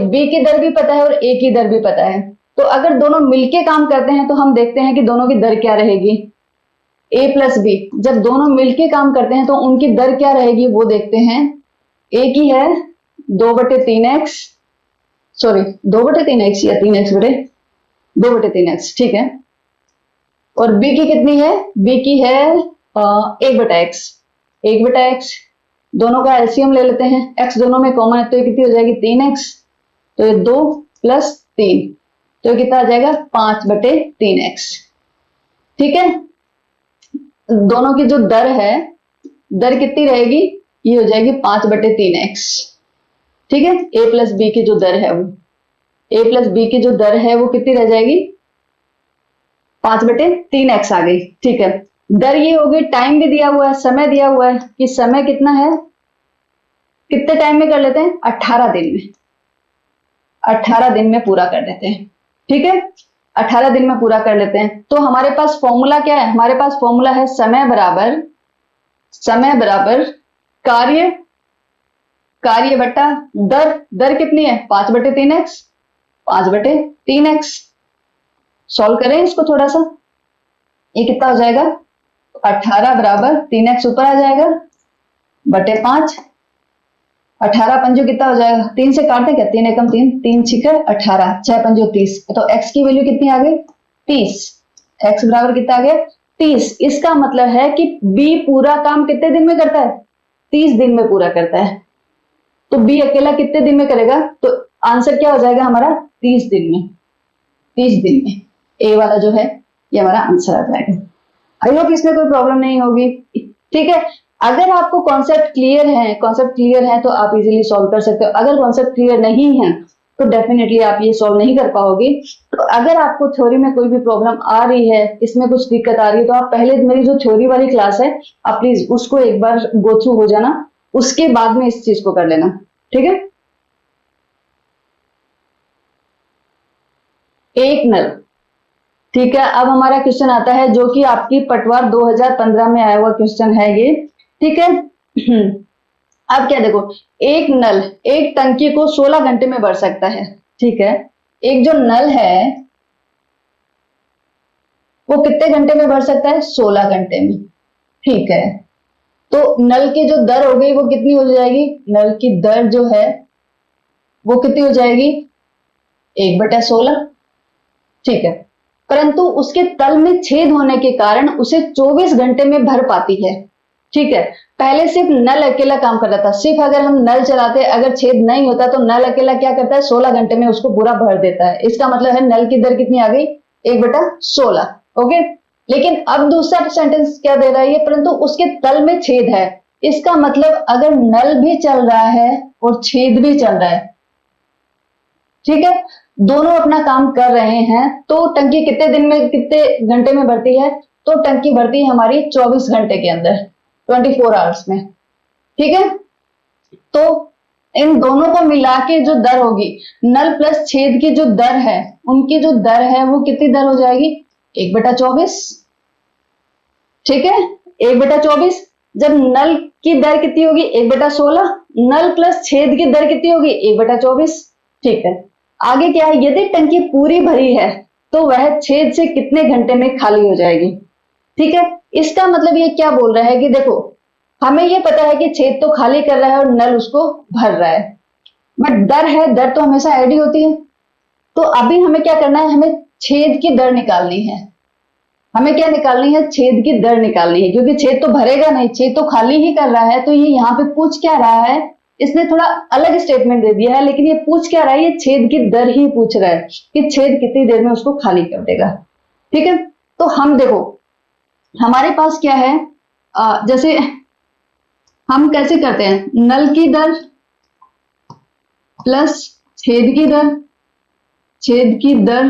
बी की दर भी पता है और ए की दर भी पता है। तो अगर दोनों मिलके काम करते हैं तो हम देखते हैं कि दोनों की दर क्या रहेगी, ए प्लस बी, जब दोनों मिलके काम करते हैं तो उनकी दर क्या रहेगी वो देखते हैं। ए की है 2/3x, सॉरी 2/3x या 3x/2/3x, ठीक है। और बी की कितनी है, बी की है एक बटा एक्स, एक बटा एक्स, दोनों का एलसीएम ले लेते हैं, एक्स दोनों में कॉमन है तो ये कितनी हो जाएगी 3x, तो ये 2 प्लस 3, तो ये कितना आ जाएगा 5/3x। ठीक है, दोनों की जो दर है, दर कितनी रहेगी, ये हो जाएगी 5/3x। ठीक है, a प्लस बी की जो दर है वो, a प्लस बी की जो दर है वो कितनी रह जाएगी 5/3x आ गई। ठीक है, दर ये होगी, टाइम भी दिया हुआ है, समय दिया हुआ है कि समय कितना है, कितने टाइम में कर लेते हैं 18 दिन में, 18 दिन में पूरा कर लेते हैं। ठीक है, 18 दिन में पूरा कर लेते हैं। तो हमारे पास फॉर्मूला क्या है, हमारे पास फॉर्मूला है समय बराबर कार्य, कार्य बटा दर, दर कितनी है 5/3x, 5/3x। सॉल्व करें इसको थोड़ा सा, ये कितना हो जाएगा 18 बराबर 3x ऊपर आ जाएगा बटे 5, 18 पंजो कितना हो जाएगा, 3 से काटते क्या, 3 एकम 3, 3 छिके 18, 6 पंजो 30, तो x की वैल्यू कितनी आ गई 30, x बराबर कितना आ गया 30। इसका मतलब है कि b पूरा काम कितने दिन में करता है, 30 दिन में पूरा करता है। तो b अकेला कितने दिन में करेगा, तो आंसर क्या हो जाएगा हमारा 30 दिन में, 30 दिन में ए वाला जो है ये हमारा आंसर आ जाएगा। आई होप इसमें कोई प्रॉब्लम नहीं होगी। ठीक है, अगर आपको कॉन्सेप्ट क्लियर है तो आप इजीली सॉल्व कर सकते हो। अगर कॉन्सेप्ट क्लियर नहीं है तो डेफिनेटली आप ये सॉल्व नहीं कर पाओगे। तो अगर आपको थ्योरी में कोई भी प्रॉब्लम आ रही है, इसमें कुछ दिक्कत आ रही है, तो आप पहले मेरी जो थ्योरी वाली क्लास है आप प्लीज उसको एक बार गो थ्रू हो जाना, उसके बाद में इस चीज को कर लेना। ठीक है, एक नल। ठीक है, अब हमारा क्वेश्चन आता है जो कि आपकी पटवार 2015 में आया हुआ क्वेश्चन है ये। ठीक है, अब क्या देखो, एक नल एक टंकी को 16 घंटे में भर सकता है। ठीक है, एक जो नल है वो कितने घंटे में भर सकता है, 16 घंटे में। ठीक है, तो नल की जो दर हो गई वो कितनी हो जाएगी, नल की दर जो है वो कितनी हो जाएगी 1/16। ठीक है, परंतु उसके तल में छेद होने के कारण उसे 24 घंटे में भर पाती है। ठीक है, पहले सिर्फ नल अकेला काम कर रहा था, सिर्फ अगर हम नल चलाते अगर छेद नहीं होता तो नल अकेला क्या करता है 16 घंटे में उसको पूरा भर देता है। इसका मतलब है नल की दर कितनी आ गई 1/16। ओके, लेकिन अब दूसरा सेंटेंस क्या दे रहा है ये, परंतु उसके तल में छेद है। इसका मतलब अगर नल भी चल रहा है और छेद भी चल रहा है, ठीक है, दोनों अपना काम कर रहे हैं, तो टंकी कितने दिन में कितने घंटे में भरती है, तो टंकी भरती है हमारी 24 घंटे के अंदर, 24 आवर्स में। ठीक है, तो इन दोनों को मिला के जो दर होगी, नल प्लस छेद की जो दर है, उनकी जो दर है वो कितनी दर हो जाएगी 1/24। ठीक है, 1/24। जब नल की दर कितनी होगी 1/16, नल प्लस छेद की दर कितनी होगी 1/24। ठीक है, आगे क्या है, यदि टंकी पूरी भरी है तो वह छेद से कितने घंटे में खाली हो जाएगी। ठीक है, इसका मतलब ये क्या बोल रहा है कि देखो, हमें ये पता है कि छेद तो खाली कर रहा है और नल उसको भर रहा है, बट दर है, दर तो हमेशा ऐड ही होती है। तो अभी हमें क्या करना है, हमें छेद की दर निकालनी है। हमें क्या निकालनी है, छेद की दर निकालनी है, क्योंकि छेद तो भरेगा नहीं, छेद तो खाली ही कर रहा है। तो ये यहाँ पे पूछ क्या रहा है, इसने थोड़ा अलग स्टेटमेंट दे दिया है, लेकिन ये पूछ क्या रहा है, ये छेद की दर ही पूछ रहा है कि छेद कितनी देर में उसको खाली कर देगा। ठीक है, तो हम देखो हमारे पास क्या है, जैसे हम कैसे करते हैं, नल की दर प्लस छेद की दर, छेद की दर,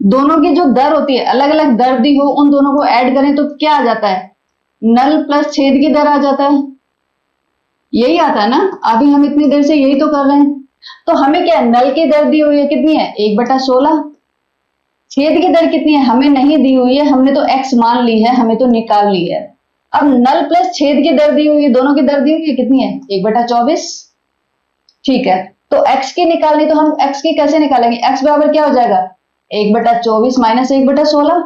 दोनों की जो दर होती है अलग अलग दर दी हो, उन दोनों को ऐड करें तो क्या आ जाता है, नल प्लस छेद की दर आ जाता है। यही आता है ना, अभी हम इतनी देर से यही तो कर रहे हैं। तो हमें क्या, नल की दर दी हुई है कितनी है 1/16, छेद की दर कितनी है हमें नहीं दी हुई है, हमने तो x मान ली है, हमें तो निकाल ली है। अब नल प्लस छेद की दर दी हुई है, दोनों की दर दी हुई है कितनी है 1/24। ठीक है, तो x की निकालनी, तो हम x की कैसे निकालेंगे, x बराबर क्या हो जाएगा 1/24 माइनस 1/16,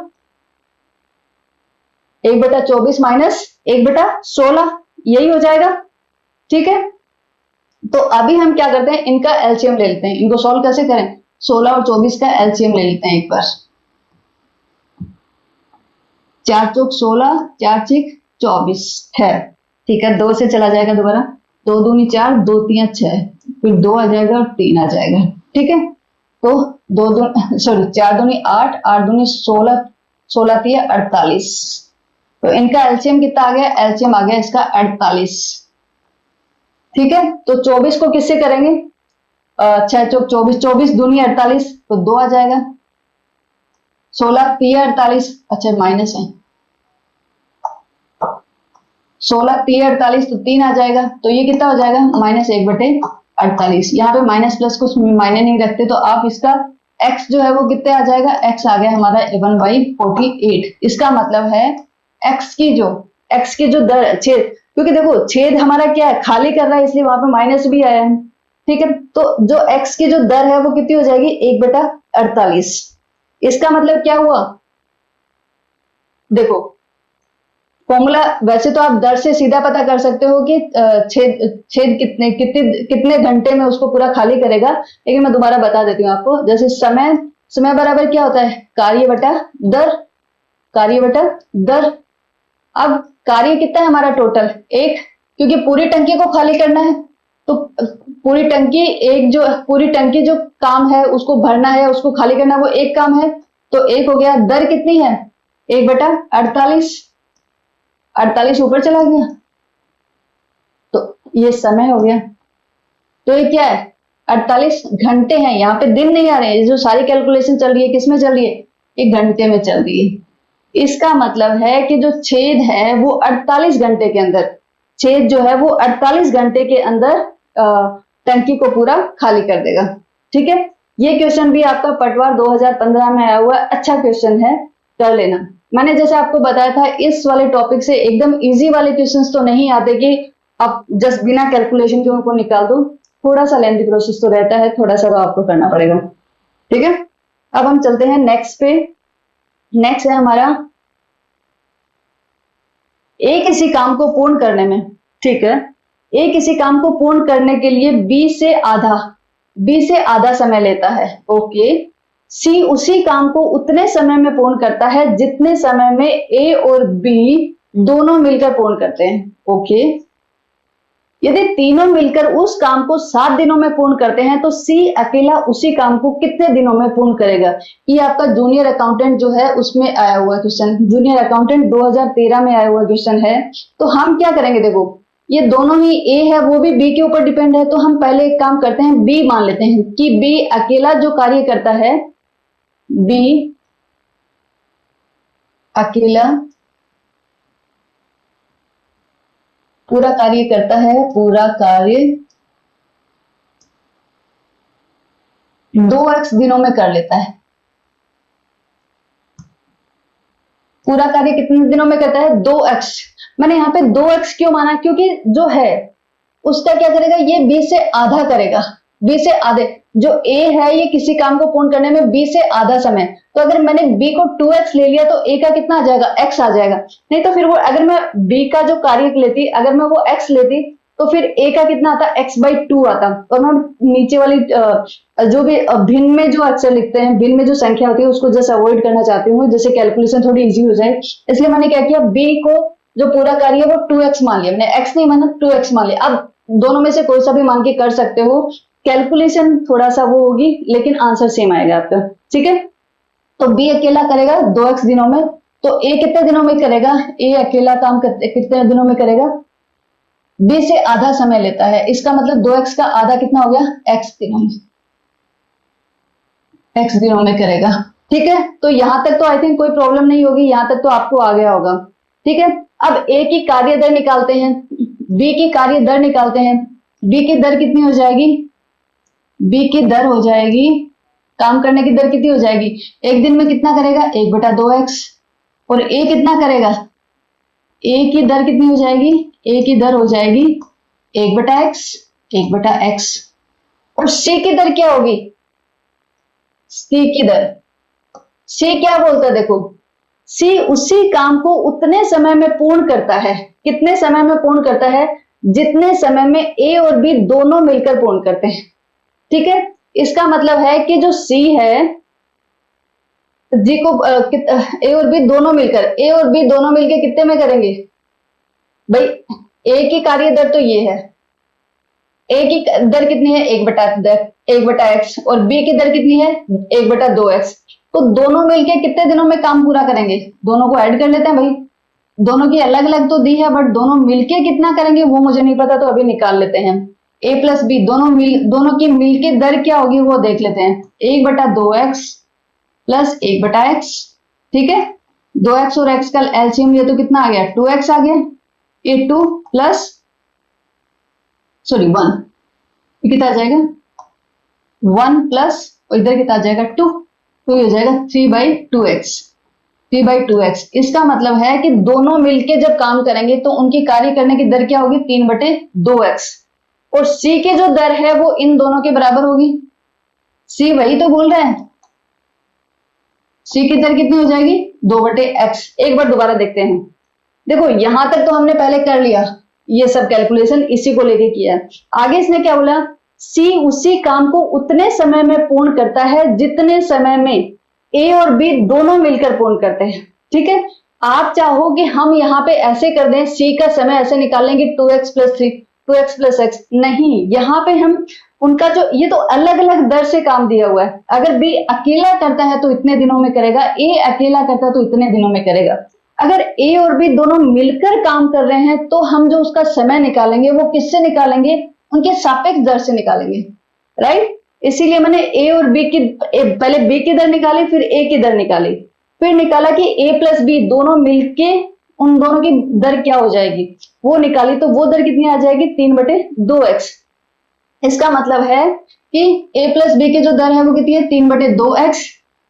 1/24 माइनस 1/16, यही हो जाएगा। ठीक है, तो अभी हम क्या करते हैं, इनका एलसीएम ले लेते हैं। इनको सॉल्व कैसे करें, 16 और 24 का एलसीएम ले लेते हैं एक बार। 4 चौक 16, 4 छिक 24 है। ठीक है, 2 से चला जाएगा दोबारा, 2 दूनी 4, 2 3 6, फिर 2 आ जाएगा और 3 आ जाएगा। ठीक है, तो 4 दूनी 8, 8 दूनी 16, 16 3 48। तो इनका एलसीएम कितना आ गया? एलसीएम आ गया इसका 48। ठीक है, तो 24 को किससे करेंगे? 6 चौक 24, 24 दूनी 48, तो 2 आ जाएगा। 16 3 48, अच्छा माइनस है, 16 3 48, तो 3 आ जाएगा। तो ये कितना हो जाएगा? -1/48। यहाँ पे माइनस प्लस को मायने नहीं रखते, तो आप इसका x जो है वो कितने आ जाएगा? x आ गया हमारा 1/48। इसका मतलब है x की जो दर छेद, क्योंकि देखो छेद हमारा क्या है? खाली कर रहा है, इसलिए वहां पे माइनस भी आया है। ठीक है, तो जो x की जो दर है वो कितनी हो जाएगी? 1/48। इसका मतलब क्या हुआ? देखो फॉर्मूला, वैसे तो आप दर से सीधा पता कर सकते हो कि छेद कितने घंटे में उसको पूरा खाली करेगा, लेकिन मैं दोबारा बता देती हूँ आपको। जैसे समय बराबर क्या होता है? कार्य बटा दर। अब कार्य कितना है हमारा? टोटल 1, क्योंकि पूरी टंकी को खाली करना है, तो पूरी टंकी जो काम है उसको भरना है, उसको खाली करना है, वो एक काम है, तो 1 हो गया। दर कितनी है? 1/48, 48 ऊपर चला गया, तो ये समय हो गया। तो ये क्या है? 48 घंटे हैं, यहाँ पे दिन नहीं आ रहे हैं। जो सारी कैलकुलेशन चल रही है किसमें चल रही है? एक घंटे में चल रही है। इसका मतलब है कि जो छेद है वो 48 घंटे के अंदर, छेद जो है वो 48 घंटे के अंदर टंकी को पूरा खाली कर देगा। ठीक है, ये क्वेश्चन भी आपका पटवार 2015 में आया हुआ अच्छा क्वेश्चन है, कर लेना। मैंने जैसे आपको बताया था, इस वाले टॉपिक से एकदम इजी वाले क्वेश्चंस तो नहीं आते कि आप जस्ट बिना कैलकुलेशन के उनको निकाल दो, थोड़ा सा लेंथी प्रोसेस तो रहता है, थोड़ा सा तो आपको करना पड़ेगा। ठीक है, अब हम चलते हैं नेक्स्ट पे। नेक्स्ट है हमारा ए किसी काम को पूर्ण करने में, ठीक है, ए किसी काम को पूर्ण करने के लिए बी से आधा समय लेता है। ओके, सी उसी काम को उतने समय में पूर्ण करता है जितने समय में ए और बी दोनों मिलकर पूर्ण करते हैं। ओके, यदि तीनों मिलकर उस काम को 7 दिनों में पूर्ण करते हैं तो सी अकेला उसी काम को कितने दिनों में पूर्ण करेगा? ये आपका जूनियर अकाउंटेंट जो है उसमें आया हुआ क्वेश्चन, जूनियर अकाउंटेंट 2013 में आया हुआ क्वेश्चन है। तो हम क्या करेंगे? देखो ये दोनों ही ए है, वो भी बी के ऊपर डिपेंड है, तो हम पहले एक काम करते हैं, बी मान लेते हैं कि बी अकेला जो कार्य करता है, बी अकेला पूरा कार्य करता है, पूरा कार्य 2x दिनों में कर लेता है। पूरा कार्य कितने दिनों में करता है? 2x। मैंने यहाँ पे 2x क्यों माना? क्योंकि जो है उसका क्या करेगा? ये b से आधा करेगा, b से आधे। जो a है ये किसी काम को पूर्ण करने में b से आधा समय, तो अगर मैंने b को 2x ले लिया तो a का कितना आ जाएगा? x आ जाएगा। नहीं तो फिर वो अगर मैं b का जो कार्य लेती, अगर मैं वो x लेती तो फिर a का कितना आता? x/2 आता। और मैं नीचे वाली जो भी भिन्न में जो अक्षर लिखते हैं, भिन्न में जो संख्या होती है उसको जैसे अवॉइड करना चाहती हूँ, जैसे कैलकुलेशन थोड़ी इजी हो जाए, इसलिए मैंने क्या किया, b को जो पूरा कार्य है वो 2x मान लिया। मैंने x नहीं माना, 2x मान लिया। अब दोनों में से कोई सा भी मान के कर सकते हो, कैलकुलेशन थोड़ा सा वो होगी लेकिन आंसर सेम आएगा आपका। ठीक है, तो बी अकेला करेगा 2x दिनों में, तो ए कितने दिनों में करेगा? ए अकेला काम कितने दिनों में करेगा? बी से आधा समय लेता है, इसका मतलब 2x का आधा कितना हो गया? x दिनों में, x दिनों में करेगा। ठीक है, तो यहां तक तो आई थिंक कोई प्रॉब्लम नहीं होगी, यहां तक तो आपको आ गया होगा। ठीक है, अब ए की कार्य दर निकालते हैं, बी की कार्य दर निकालते हैं। बी की दर कितनी हो जाएगी? बी की दर हो जाएगी, काम करने की दर कितनी हो जाएगी? एक दिन में कितना करेगा? 1/2x। और ए कितना करेगा? ए की दर कितनी हो जाएगी? ए की दर हो जाएगी 1/x। और सी की दर क्या होगी? सी की दर, सी क्या बोलता है? देखो सी उसी काम को उतने समय में पूर्ण करता है, कितने समय में पूर्ण करता है? जितने समय में ए और बी दोनों मिलकर पूर्ण करते हैं। ठीक है, इसका मतलब है कि जो सी है, जी को ए और बी दोनों मिलकर, ए और बी दोनों मिलकर कितने में करेंगे भाई? ए की कार्य दर तो ये है, ए की दर कितनी है? 1/x, और बी की दर कितनी है? 1/2x। तो दोनों मिलके कितने दिनों में काम पूरा करेंगे? दोनों को ऐड कर लेते हैं भाई, दोनों की अलग अलग तो दी है बट दोनों मिलके कितना करेंगे वो मुझे नहीं पता, तो अभी निकाल लेते हैं। ए प्लस बी दोनों की मिलके दर क्या होगी वो देख लेते हैं। 1/2x प्लस 1/x, ठीक है। 2x और x का एलसीएम ये तो कितना आ गया? 2x आ गया। ये 2 प्लस सॉरी 1, कितना आ जाएगा? 1 प्लस और इधर कितना आ जाएगा? 2, तो ये हो जाएगा 3/2x। 3/2x इसका मतलब है कि दोनों मिलके जब काम करेंगे तो उनकी कार्य करने की दर क्या होगी? 3/2x। और C की जो दर है वो इन दोनों के बराबर होगी। C वही तो बोल रहे हैं, C की दर कितनी हो जाएगी? 2/x। एक बार दोबारा देखते हैं। देखो यहां तक तो हमने पहले कर लिया, ये सब कैलकुलेशन इसी को लेके किया है। आगे इसने क्या बोला? C उसी काम को उतने समय में पूर्ण करता है जितने समय में ए और बी दोनों मिलकर पूर्ण करते हैं, ठीक है। आप चाहो कि हम यहाँ पे ऐसे कर दें, सी का समय ऐसे निकाल लेंगे 2x + 3, 2x + x, नहीं, यहाँ पे हम उनका जो ये तो अलग अलग दर से काम दिया हुआ है। अगर बी अकेला करता है तो इतने दिनों में करेगा, ए अकेला करता है तो इतने दिनों में करेगा। अगर ए और बी दोनों मिलकर काम कर रहे हैं तो हम जो उसका समय निकालेंगे वो किससे निकालेंगे? उनके सापेक्ष दर से निकालेंगे, राइट। इसीलिए मैंने ए और बी की पहले बी की दर निकाली, फिर ए की दर निकाली, फिर निकाला कि ए प्लस बी दोनों मिलके उन दोनों की दर क्या हो जाएगी वो निकाली, तो वो दर कितनी आ जाएगी? 3/2x। इसका मतलब है कि ए प्लस बी की जो दर है वो कितनी है? 3/2x।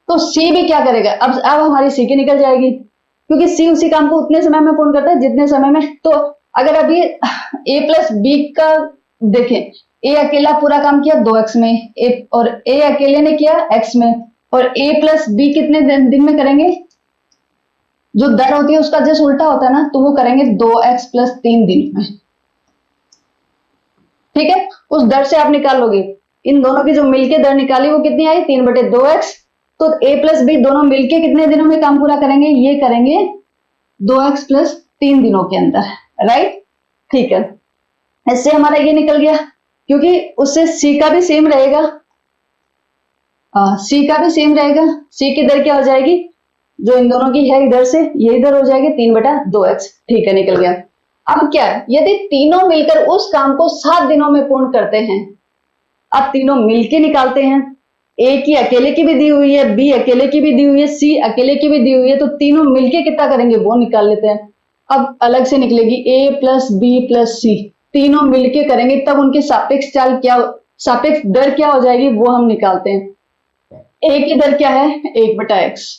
तो सी भी क्या करेगा? अब हमारी सी की निकल जाएगी, क्योंकि सी उसी काम को उतने समय में पूर्ण करता है जितने समय में। तो अगर अभी ए प्लस बी का देखें, ए अकेला पूरा काम किया 2x में, और ए अकेले ने किया x में, और ए प्लस बी कितने दिन में करेंगे? जो दर होती है उसका जस्ट उल्टा होता है ना, तो वो करेंगे 2x + 3 दिन में, ठीक है। उस दर से आप निकाल लोगे, इन दोनों की जो मिलके दर निकाली वो कितनी आई? 3/2x। तो a प्लस बी दोनों मिलके कितने दिनों में काम पूरा करेंगे? ये करेंगे 2x + 3 दिनों के अंदर, राइट, ठीक है। इससे हमारा ये निकल गया, क्योंकि उससे सी का भी सेम रहेगा, सी का भी सेम रहेगा। सी की दर क्या हो जाएगी? जो इन दोनों की है इधर से ये इधर हो जाएगी 3/2x, ठीक है, निकल गया। अब क्या, यदि तीनों मिलकर उस काम को 7 दिनों में पूर्ण करते हैं, अब तीनों मिलके निकालते हैं, ए की अकेले की भी दी हुई है, बी अकेले की भी दी हुई है, सी अकेले की भी दी हुई है, तो तीनों मिलके कितना करेंगे वो निकाल लेते हैं। अब अलग से निकलेगी ए प्लस बी प्लस सी, तीनों मिलके करेंगे तब उनकी सापेक्ष चाल क्या, सापेक्ष दर क्या हो जाएगी वो हम निकालते हैं। ए की दर क्या है? 1/x।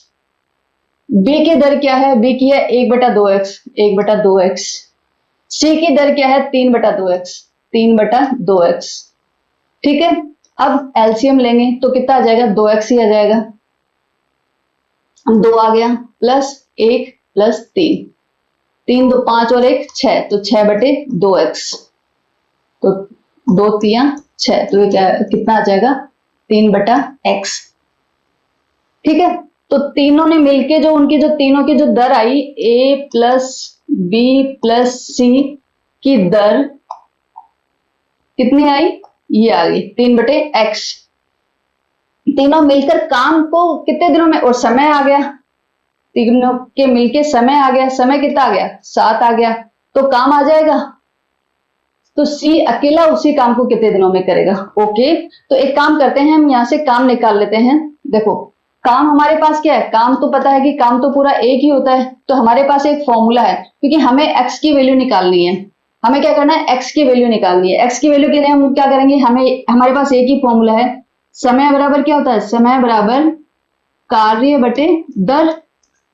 बी की दर क्या है? बी की है 1/2x, 1/2x। सी की दर क्या है? 3/2x, 3/2x, ठीक है। अब एलसीएम लेंगे तो कितना आ जाएगा? 2x ही आ जाएगा, 2 आ गया, प्लस 1 प्लस 3, 3 2 5 और 1 6, तो 6/2x, तो 2 3 6, तो ये कितना आ जाएगा? 3/x, ठीक है। तो तीनों ने मिलके जो उनकी जो तीनों की जो दर आई, a प्लस बी प्लस सी की दर कितनी आई? ये आ गई 3/x। तीनों मिलकर काम को कितने दिनों में, और समय आ गया, तीनों के मिलके समय आ गया, समय कितना आ गया? 7 आ गया, तो काम आ जाएगा। तो सी अकेला उसी काम को कितने दिनों में करेगा? ओके, तो एक काम करते हैं, हम यहां से काम निकाल लेते हैं। देखो काम हमारे पास क्या है? काम तो पता है कि काम तो पूरा एक ही होता है, तो हमारे पास एक फॉर्मूला है, क्योंकि हमें x की वैल्यू निकालनी है। हमें क्या करना है? x की वैल्यू निकालनी है। x की वैल्यू के लिए हम क्या करेंगे? हमारे पास एक ही फॉर्मूला है, समय बराबर क्या होता है? समय बराबर कार्य बटे दर,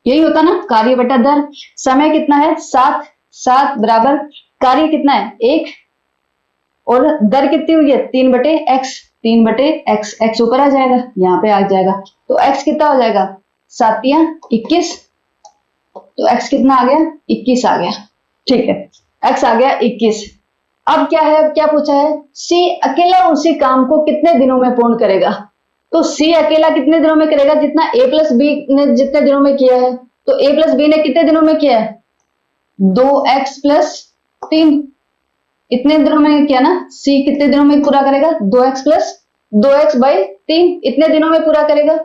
यही होता ना, कार्य बटा दर। समय कितना है? 7, 7 बराबर कार्य कितना है? 1, और दर कितनी हुई है? 3/x, 3/x, x ऊपर आ जाएगा, यहाँ पे आ जाएगा, तो x कितना हो जाएगा? 7 या 21, तो x कितना आ गया? 21 आ गया, ठीक है, x आ गया 21। अब क्या है? अब क्या पूछा है? C अकेला उसी काम को कितने दिनों में पूर्ण करेगा? तो सी अकेला कितने दिनों में करेगा? जितना ए प्लस बी ने जितने दिनों में किया है। तो ए प्लस बी ने कितने दिनों में किया है? 2x प्लस 3, इतने दिनों में किया ना। सी कितने दिनों में पूरा करेगा? 2x प्लस 2x बाई 3, इतने दिनों में पूरा करेगा।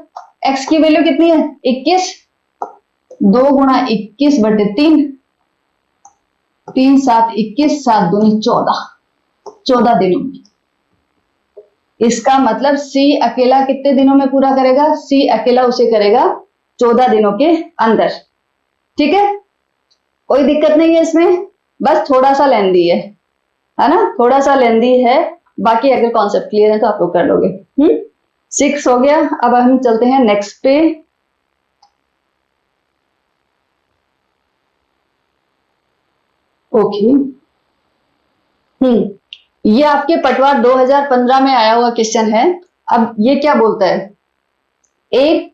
x की वैल्यू कितनी है? 21, 2 गुणा 21 बटे 3, 3 7 21, 7 दूनी 14, 14 दिनों में। इसका मतलब सी अकेला कितने दिनों में पूरा करेगा? सी अकेला उसे करेगा 14 दिनों के अंदर। ठीक है, कोई दिक्कत नहीं है इसमें, बस थोड़ा सा लेंदी है ना, थोड़ा सा लेंदी है। बाकी अगर कॉन्सेप्ट क्लियर है तो आप लोग कर लोगे। 6 हो गया। अब हम चलते हैं नेक्स्ट पे। ओके, ये आपके पटवार 2015 में आया हुआ क्वेश्चन है। अब ये क्या बोलता है? एक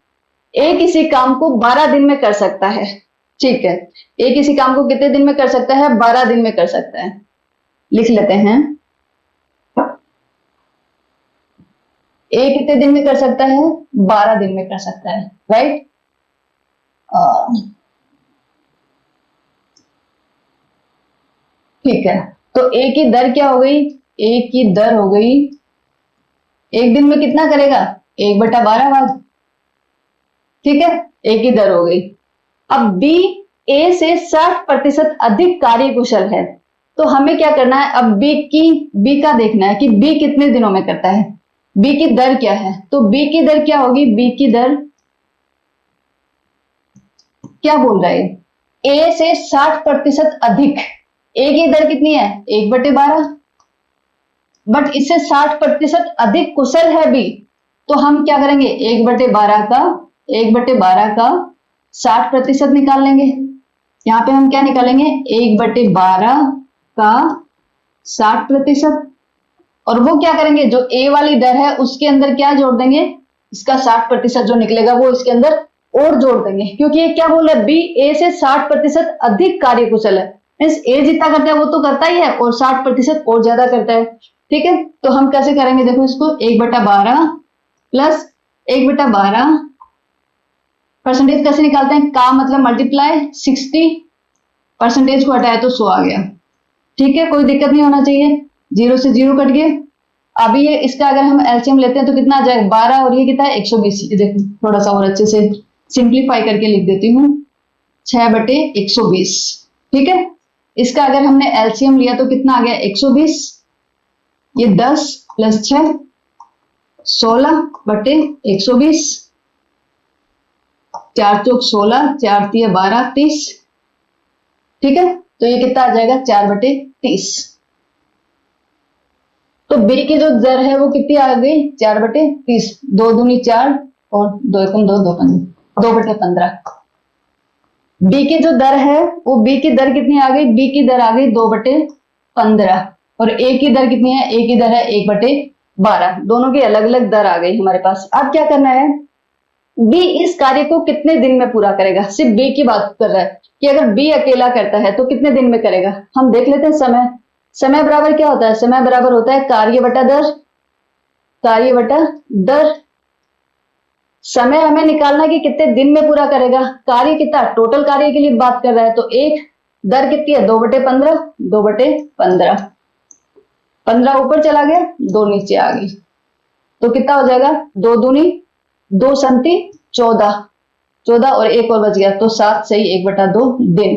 किसी काम को 12 दिन में कर सकता है। ठीक है, एक किसी काम को कितने दिन में कर सकता है? 12 दिन में कर सकता है। लिख लेते हैं, ए कितने दिन में कर सकता है? 12 दिन में कर सकता है, राइट। ठीक है, तो ए की दर क्या हो गई? ए की दर हो गई, एक दिन में कितना करेगा? 1/12 भाग। ठीक है, ए की दर हो गई। अब बी ए से 60% अधिक कार्यकुशल है, तो हमें क्या करना है? अब बी का देखना है कि बी कितने दिनों में करता है। बी की दर क्या है? तो बी की दर क्या होगी? बी की दर क्या बोल रहा है? ए से 60% अधिक। ए की दर कितनी है? 1/12, बट इससे 60% अधिक कुशल है बी, तो हम क्या करेंगे? 1/12 का 60% निकाल लेंगे। यहां पे हम क्या निकालेंगे? 1/12 का 60%, और वो क्या करेंगे? जो ए वाली दर है उसके अंदर क्या जोड़ देंगे? इसका 60% जो निकलेगा वो इसके अंदर और जोड़ देंगे, क्योंकि ये क्या बोल रहा है? बी ए से 60% अधिक कार्यकुशल है। ए जितना करता है वो तो करता ही है, और 60% और ज्यादा करता है। ठीक है, तो हम कैसे करेंगे? देखो इसको, 1/12 प्लस 1/12 परसेंटेज कैसे निकालते हैं? का मतलब मल्टीप्लाई 60, परसेंटेज को हटाया तो 100 आ गया। ठीक है, कोई दिक्कत नहीं होना चाहिए। 0 से 0 कट गए। अभी ये इसका अगर हम एलसीएम लेते हैं तो कितना आ जाएगा? 12 और ये कितना है? 120। देखो थोड़ा सा और अच्छे से सिंप्लीफाई करके लिख देती हूँ, 6/120। ठीक है, इसका अगर हमने एलसीएम लिया तो कितना आ गया? 120, ये 10 प्लस 6 16/120, 4 चौक 16, 4 तिया 12, 30। ठीक है, तो ये कितना आ जाएगा? 4/30। तो बी की जो दर है वो कितनी आ गई? 4/30। 2 दूनी 4 और 2 एकम 2, 2/15। बी की जो दर है वो, बी की दर कितनी आ गई? बी की दर आ गई 2/15, और ए की दर कितनी है? ए की दर है 1/12। दोनों की अलग अलग दर आ गई हमारे पास। अब क्या करना है? बी इस कार्य को कितने दिन में पूरा करेगा? सिर्फ बी की बात कर रहा है कि अगर बी अकेला करता है तो कितने दिन में करेगा। हम देख लेते हैं। समय बराबर क्या होता है? समय बराबर होता है कार्य बटा दर, कार्य बटा दर। समय हमें निकालना है कि कितने दिन में पूरा करेगा। कार्य कितना? टोटल कार्य के लिए बात कर रहा है, तो एक दर कितनी है? 2/15, 2/15। 15 ऊपर चला गया, 2 नीचे आ गई, तो कितना हो जाएगा? 2 दूनी 2 संती 14, 14 और एक और बच गया, तो 7 सही 1/2 दिन।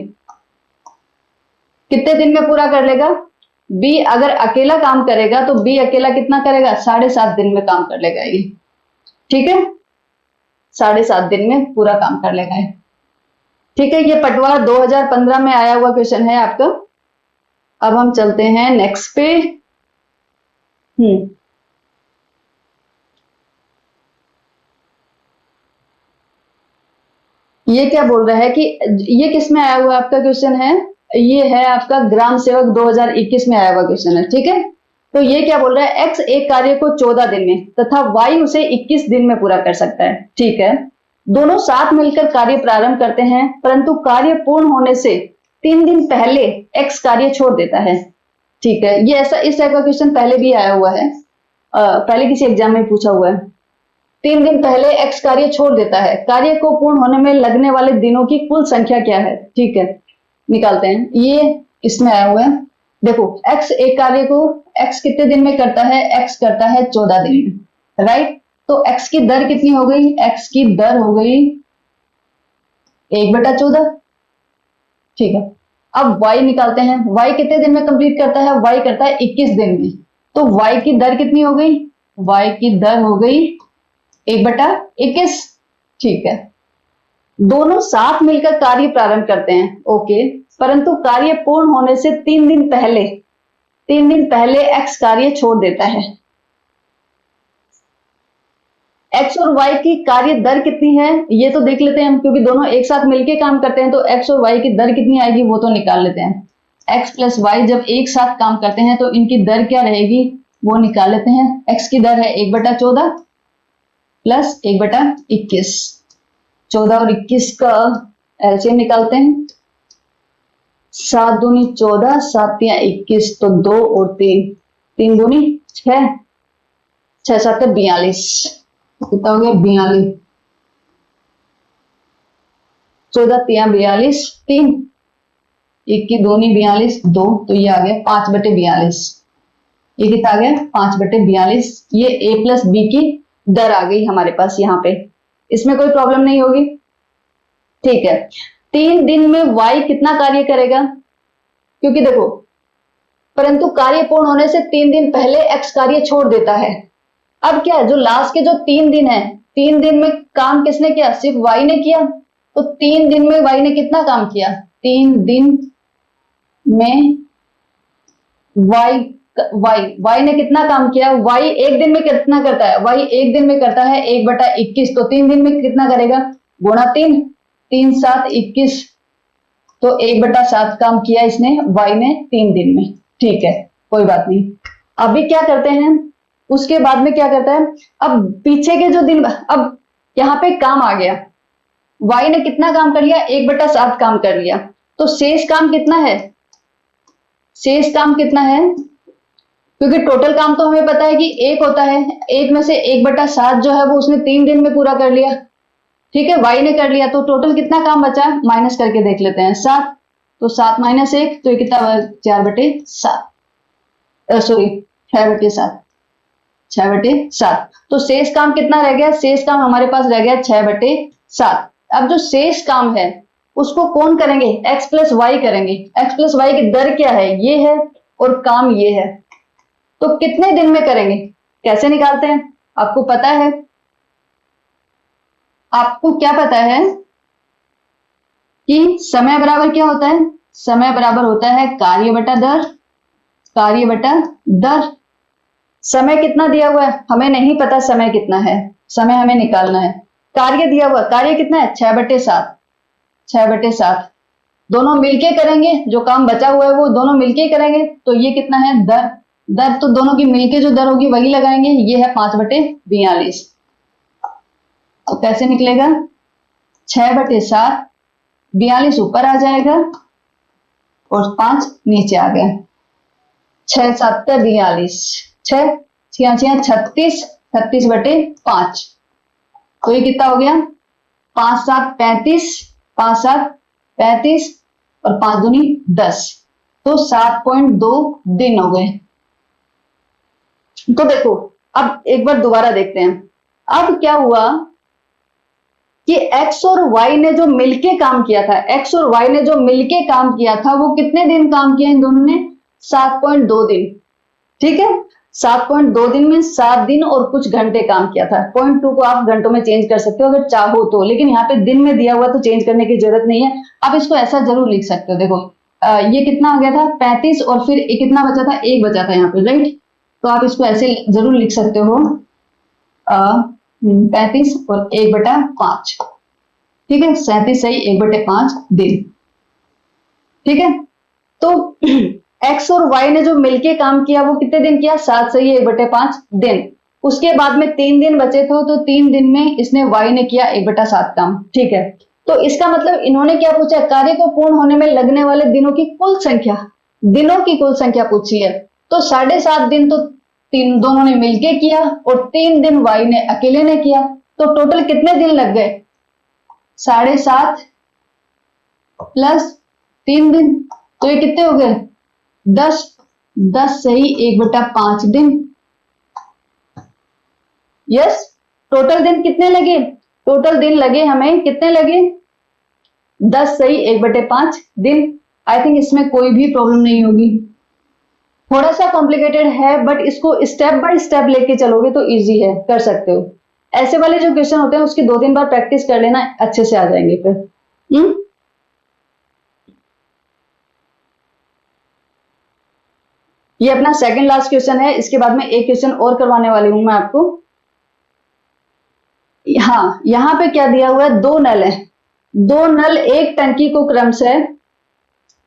कितने दिन में पूरा कर लेगा? बी अगर अकेला काम करेगा तो बी अकेला कितना करेगा? 7.5 दिन में काम कर लेगा ये। ठीक है, 7.5 दिन में पूरा काम कर लेगा ये। ठीक है, ये पटवार 2015 में आया हुआ क्वेश्चन है आपका। अब हम चलते हैं नेक्स्ट पे। ये क्या बोल रहा है कि ये किस में आया हुआ आपका क्वेश्चन है? ये है आपका ग्राम सेवक 2021 में आया हुआ क्वेश्चन है। ठीक है, तो ये क्या बोल रहा है? एक्स एक कार्य को 14 दिन में तथा वाई उसे 21 दिन में पूरा कर सकता है। ठीक है, दोनों साथ मिलकर कार्य प्रारंभ करते हैं, परंतु कार्य पूर्ण होने से 3 दिन पहले एक्स कार्य छोड़ देता है। ठीक है, ये ऐसा इस टाइप का क्वेश्चन पहले भी आया हुआ है, पहले किसी एग्जाम में पूछा हुआ है। 3 दिन पहले एक्स कार्य छोड़ देता है, कार्य को पूर्ण होने में लगने वाले दिनों की कुल संख्या क्या है? ठीक है, निकालते हैं। ये इसमें आया हुआ है, देखो एक्स एक कार्य को एक्स कितने दिन में करता है? एक्स करता है 14 दिन में, राइट। तो एक्स की दर कितनी हो गई? एक्स की दर हो गई 1/14। ठीक है, अब y निकालते हैं। y कितने दिन में कंप्लीट करता है? y करता है 21 दिन में। तो y की दर कितनी हो गई? y की दर हो गई 1/21। ठीक है, दोनों साथ मिलकर कार्य प्रारंभ करते हैं, ओके। परंतु कार्य पूर्ण होने से 3 दिन पहले x कार्य छोड़ देता है। x और y की कार्य दर कितनी है ये तो देख लेते हैं हम, क्योंकि दोनों एक साथ मिलके काम करते हैं, तो x और y की दर कितनी आएगी वो तो निकाल लेते हैं। x प्लस y जब एक साथ काम करते हैं तो इनकी दर क्या रहेगी वो निकाल लेते हैं। x की दर है 1/14 प्लस 1/21। 14 और 21 का एलसीएम निकालते हैं। 7 दूनी 14, 7 या 21, तो 2 और 3, 3 दूनी 6, 6 7 42, कितना हो गया? 42। 14 3 42, 3, 1 की दूनी 42, 2, तो ये आ गया 5/42। ये कितना आ गया? 5/42। ये a प्लस बी की दर आ गई हमारे पास यहाँ पे, इसमें कोई प्रॉब्लम नहीं होगी। ठीक है, 3 दिन में y कितना कार्य करेगा? क्योंकि देखो, परंतु कार्य पूर्ण होने से 3 दिन पहले x कार्य छोड़ देता है। अब क्या है, जो लास्ट के जो 3 दिन है, 3 दिन में काम किसने किया? सिर्फ y ने किया। तो 3 दिन में y ने कितना काम किया? 3 दिन में y ने कितना काम किया? y एक दिन में कितना करता है? y एक दिन में करता है 1/21, तो 3 दिन में कितना करेगा? गुणा 3, 3 7 21, तो 1/7 काम किया इसने y ने 3 दिन में। ठीक है, कोई बात नहीं। अभी क्या करते हैं, उसके बाद में क्या करता है, अब पीछे के जो दिन, अब यहाँ पे काम आ गया, y ने कितना काम कर लिया? 1/7 काम कर लिया। तो शेष काम कितना है? शेष काम कितना है? क्योंकि टोटल काम तो हमें पता है कि 1 होता है, 1 में से 1/7 जो है वो उसने 3 दिन में पूरा कर लिया। ठीक है, y ने कर लिया, तो टोटल कितना काम बचा? माइनस करके देख लेते हैं। 7, तो 7 - 1, तो ये कितना? 4/7, सॉरी 6/7, 6/7। तो शेष काम कितना रह गया? शेष काम हमारे पास रह गया 6/7। अब जो शेष काम है उसको कौन करेंगे? x प्लस वाई करेंगे। x प्लस वाई की दर क्या है? ये है, और काम ये है। तो कितने दिन में करेंगे? कैसे निकालते हैं? आपको पता है, आपको क्या पता है कि समय बराबर क्या होता है? समय बराबर होता है कार्य बटा दर, कार्य बटा दर। समय कितना दिया हुआ है? हमें नहीं पता समय कितना है, समय हमें निकालना है। कार्य दिया हुआ, कार्य कितना है? 6/7, 6/7। दोनों मिलके करेंगे, जो काम बचा हुआ है वो दोनों मिलके करेंगे, तो ये कितना है? दर, दर तो दोनों की मिलके जो दर होगी वही लगाएंगे। ये है 5/42। तो कैसे निकलेगा? 6/7, 42 ऊपर आ जाएगा और 5 नीचे आ गया। 6 7 42, 6 6 36, 36/5। तो ये कितना हो गया? 5 7 35, 5 7 35 और 5 दूनी 10, तो 7.2 दिन हो गए। तो देखो, अब एक बार दोबारा देखते हैं। अब क्या हुआ कि x और y ने जो मिलके काम किया था, x और y ने जो मिलके काम किया था, वो कितने दिन काम किया इन दोनों ने? 7.2 दिन। ठीक है, 7.2 दिन में 7 दिन और कुछ घंटे काम किया था। 0.2 को आप घंटों में चेंज कर सकते हो अगर चाहो तो, लेकिन यहाँ पे दिन में दिया हुआ तो चेंज करने की जरूरत नहीं है। आप इसको ऐसा जरूर लिख सकते हो। देखो ये कितना हो गया था? 35, और फिर कितना बचा था? 1 बचा था यहाँ पे, राइट। तो आप इसको ऐसे जरूर लिख सकते हो, 35 और 1/5। ठीक है, 37 सही 1/5 दिन। ठीक है, तो x और y ने जो मिलके काम किया वो कितने दिन किया? 7 सही 1/5 दिन। उसके बाद में 3 दिन बचे थे, तो 3 दिन में इसने y ने किया 1/7 काम। ठीक है, तो इसका मतलब इन्होंने क्या पूछा? कार्य को पूर्ण होने में लगने वाले दिनों की कुल संख्या, दिनों की कुल संख्या पूछी है। तो 7.5 दिन तो तीन दोनों ने मिलके किया और 3 दिन वाई ने अकेले ने किया, तो टोटल कितने दिन लग गए? 7.5 प्लस 3 दिन, तो ये कितने हो गए? 10। 10 सही 1/5 दिन। यस, टोटल दिन कितने लगे? टोटल दिन लगे हमें कितने लगे? 10 सही 1/5 दिन। आई थिंक इसमें कोई भी प्रॉब्लम नहीं होगी। थोड़ा सा कॉम्प्लिकेटेड है बट इसको स्टेप बाय स्टेप लेके चलोगे तो इजी है, कर सकते हो। ऐसे वाले जो क्वेश्चन होते हैं उसकी 2-3 बार प्रैक्टिस कर लेना, अच्छे से आ जाएंगे फिर। ये अपना सेकंड लास्ट क्वेश्चन है, इसके बाद में एक क्वेश्चन और करवाने वाली हूं मैं आपको। हाँ, यहां पे क्या दिया हुआ है? 2 नल है। 2 नल एक टंकी को क्रमशः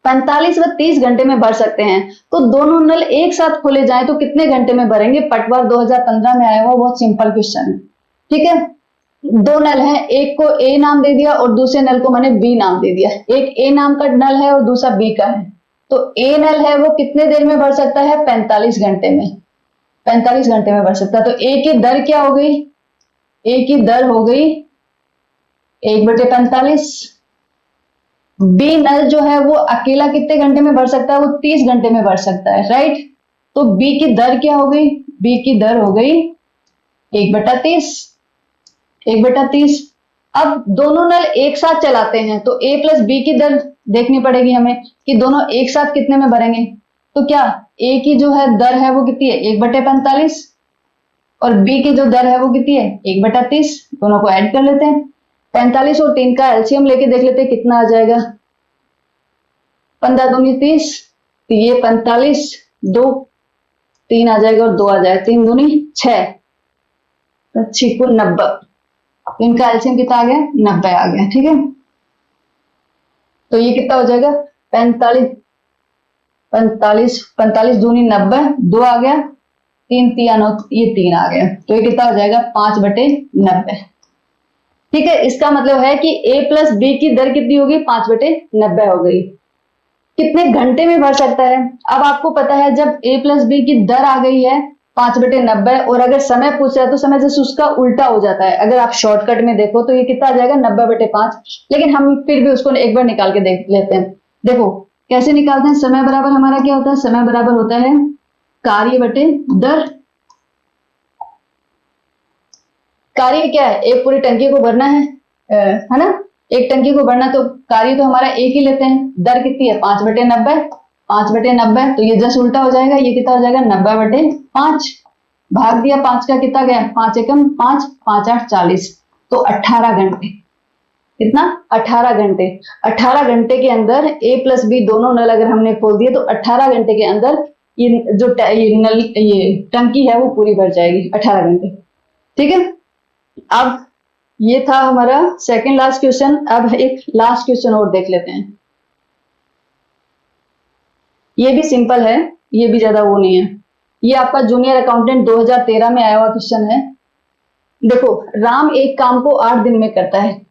45 व 30 घंटे में भर सकते हैं, तो दोनों नल एक साथ खोले जाएं तो कितने घंटे में भरेंगे? पटवार 2015 में आया हुआ बहुत सिंपल क्वेश्चन है। ठीक है, 2 नल हैं, एक को ए नाम दे दिया और दूसरे नल को मैंने बी नाम दे दिया। एक ए नाम का नल है और दूसरा बी का है, तो ए नल है वो कितने देर में भर सकता है? 45 घंटे में। 45 घंटे में भर सकता है। तो ए की दर क्या हो गई? ए की दर हो गई 1/45। बी नल जो है वो अकेला कितने घंटे में भर सकता है? वो 30 घंटे में भर सकता है, राइट। तो बी की दर क्या हो गई? बी की दर हो गई 1/30। 1/30। अब दोनों नल एक साथ चलाते हैं तो ए प्लस बी की दर देखनी पड़ेगी हमें कि दोनों एक साथ कितने में भरेंगे। तो क्या ए की जो है दर है वो कितनी है? 1/45 और बी की जो दर है वो कितनी है? 1/30। दोनों को ऐड कर लेते हैं। 45 और 3 का एलसीएम लेके देख लेते हैं कितना आ जाएगा। 15 दूनी 30, तो ये 45, 2 3 आ जाएगा और 2 आ जाएगा, 3 दूनी 6, तो 6 को 90। इनका एलसीएम कितना आ गया? 90 आ गया। ठीक है, तो ये कितना हो जाएगा? 45 दूनी 90, 2 आ गया, 3 3 ये 3 आ गया, तो ये कितना हो जाएगा? 5/90। ठीक है, इसका मतलब है कि a प्लस बी की दर कितनी होगी? 5/90 हो गई। कितने घंटे में भर सकता है? अब आपको पता है जब a प्लस बी की दर आ गई है 5/90 और अगर समय पूछ रहा है तो समय जैसे उसका उल्टा हो जाता है। अगर आप शॉर्टकट में देखो तो ये कितना आ जाएगा? 90/5। लेकिन हम फिर भी उसको एक बार निकाल के देख लेते हैं। देखो कैसे निकालते हैं? समय बराबर हमारा क्या होता है? समय बराबर होता है कार्य बटे दर। कार्य क्या है? एक पूरी टंकी को भरना है ना? एक टंकी को भरना, तो कार्य तो हमारा एक ही लेते हैं। दर कितनी है? 5/90। 5/90, तो ये जस्ट उल्टा हो जाएगा। ये कितना हो जाएगा? 90/5। भाग दिया 5 का, कितना गया? 5 एकम 5, 5 8 40, तो 18 घंटे। कितना? 18 घंटे। 18 घंटे के अंदर ए प्लस बी दोनों नल अगर हमने खोल दिए तो 18 घंटे के अंदर ये जो ये टंकी है वो पूरी भर जाएगी, 18 घंटे। ठीक है, अब ये था हमारा सेकंड लास्ट क्वेश्चन। अब एक लास्ट क्वेश्चन और देख लेते हैं। ये भी सिंपल है, ये भी ज्यादा वो नहीं है। ये आपका जूनियर अकाउंटेंट 2013 में आया हुआ क्वेश्चन है। देखो, राम एक काम को 8 दिन में करता है।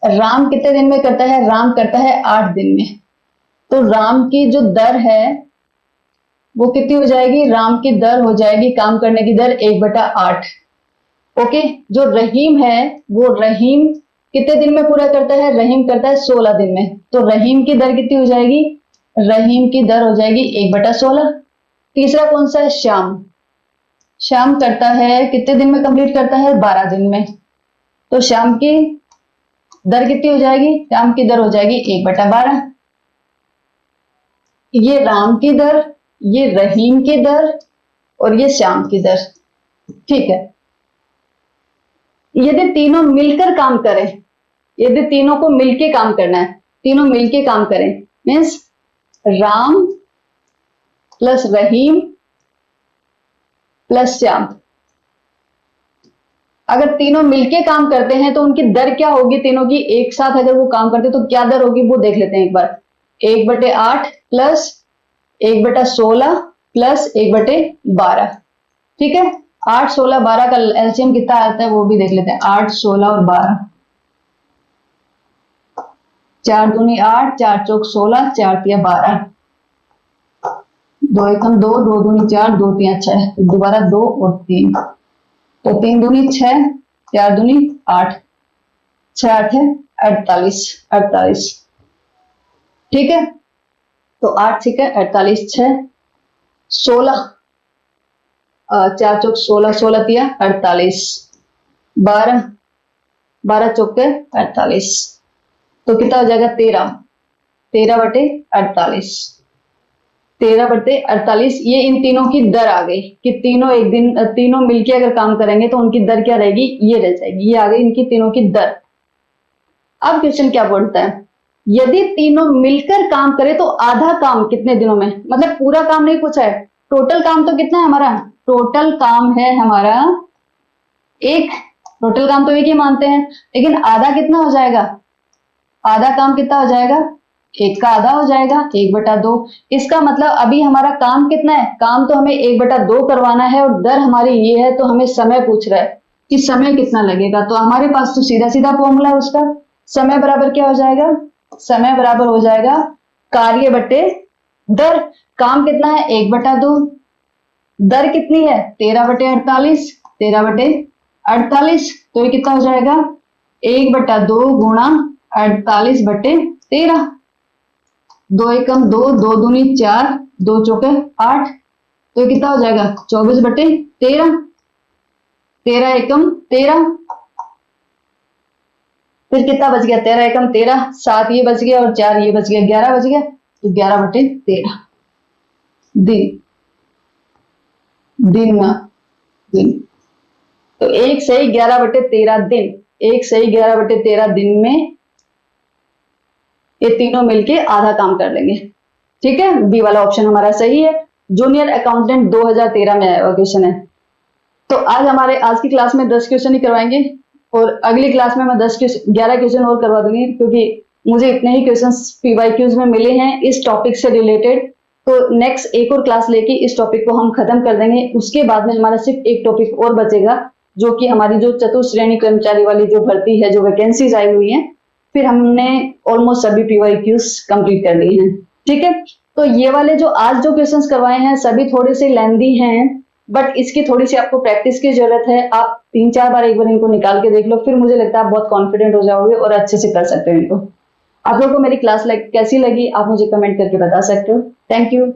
राम कितने दिन में करता है? राम करता है 8 दिन में। तो राम की जो दर है वो कितनी हो जाएगी? राम की दर हो जाएगी, काम करने की दर 1/8। ओके, जो रहीम है वो रहीम कितने दिन में पूरा करता है? रहीम करता है 16 दिन में। तो रहीम की दर कितनी हो जाएगी? रहीम की दर हो जाएगी 1/16। तीसरा कौन सा है? श्याम। श्याम करता है कितने दिन में कंप्लीट करता है? 12 दिन में। तो श्याम की दर कितनी हो जाएगी? श्याम की दर हो जाएगी 1/12। ये राम की दर, ये रहीम की दर और ये श्याम की दर। ठीक है, यदि तीनों मिलकर काम करें, यदि तीनों को मिलके काम करना है, तीनों मिलके काम करें मीन्स राम प्लस रहीम प्लस श्याम, अगर तीनों मिलके काम करते हैं तो उनकी दर क्या होगी? तीनों की एक साथ अगर वो काम करते तो क्या दर होगी वो देख लेते हैं एक बार। 1/8 प्लस 1/16 प्लस 1/12। ठीक है, 8 16 12 का एलसीएम कितना आता है वो भी देख लेते हैं। 8 16 और 12, 4 दूनी 8, 4 चौक 16, 4 तिया 12। दो एकम दो, दो दूनी चार, दो तिया छह, दोबारा दो और तीन, तो तीन दूनी छह, चार दूनी आठ, छह आठ है 48, 48। ठीक है, तो 8 6 है 48, 6 16, 4 चौक 16, 16 तिया 48, 12, 12 चौके 48, तो कितना हो जाएगा 13, 13 बटे 48, 13 बटे 48। ये इन तीनों की दर आ गई कि तीनों एक दिन तीनों मिलके अगर काम करेंगे तो उनकी दर क्या रहेगी, ये रह जाएगी, ये आ गई इनकी तीनों की दर। अब क्वेश्चन क्या बोलता है, यदि तीनों मिलकर काम करे तो आधा काम कितने दिनों में, मतलब पूरा काम नहीं पूछा है, टोटल काम तो कितना है हमारा, टोटल काम है हमारा एक, टोटल काम तो एक ही मानते हैं, लेकिन आधा कितना हो जाएगा, आधा काम कितना हो जाएगा, एक का आधा हो जाएगा 1/2। इसका मतलब अभी हमारा काम कितना है, काम तो हमें 1/2 करवाना है और दर हमारी ये है, तो हमें समय पूछ रहा है कि समय कितना लगेगा, तो हमारे पास तो सीधा सीधा फॉर्मूला है उसका, समय बराबर क्या हो जाएगा, समय बराबर हो जाएगा कार्य बटे दर। काम कितना है 1/2, दर कितनी है 13/48, 13/48, तो ये कितना हो जाएगा 1/2 गुणा 48/13, दो एकम दो, दो दूनी चार, दो चौके 8, तो ये कितना हो जाएगा 24/13, 13 एकम 13, फिर कितना बच गया 13 एकम 13, 7 ये बच गया और 4 ये बच गया, 11 बच गया, तो 11/13 दिन, दिन ना दिन, तो एक सही 11/13 दिन, एक सही 11/13 दिन में ये तीनों मिलके आधा काम कर लेंगे। ठीक है, बी वाला ऑप्शन हमारा सही है, जूनियर अकाउंटेंट 2013 में आया हुआ क्वेश्चन है। तो आज की क्लास में 10 क्वेश्चन ही करवाएंगे और अगली क्लास में मैं 11 क्वेश्चन और करवा दूंगी, क्योंकि मुझे इतने ही क्वेश्चन पीवाईक्यूज में मिले हैं इस टॉपिक से रिलेटेड। तो नेक्स्ट एक और क्लास लेके इस टॉपिक को हम खत्म कर देंगे, उसके बाद में हमारा सिर्फ एक टॉपिक और बचेगा, जो कि हमारी जो चतुश्रेणी कर्मचारी वाली जो भर्ती है, जो वैकेंसीज आई हुई है, फिर हमने ऑलमोस्ट सभी पीवाईक्यूज कंप्लीट कर लिए हैं। ठीक है, तो ये वाले जो आज जो क्वेश्चंस करवाए हैं सभी थोड़े से लेंदी हैं, बट इसकी थोड़ी सी आपको प्रैक्टिस की जरूरत है। आप 3-4 बार एक बार इनको निकाल के देख लो, फिर मुझे लगता है आप बहुत कॉन्फिडेंट हो जाओगे और अच्छे से कर सकते हो इनको। आप लोगों को मेरी क्लास कैसी लगी आप मुझे कमेंट करके बता सकते हो। Thank you.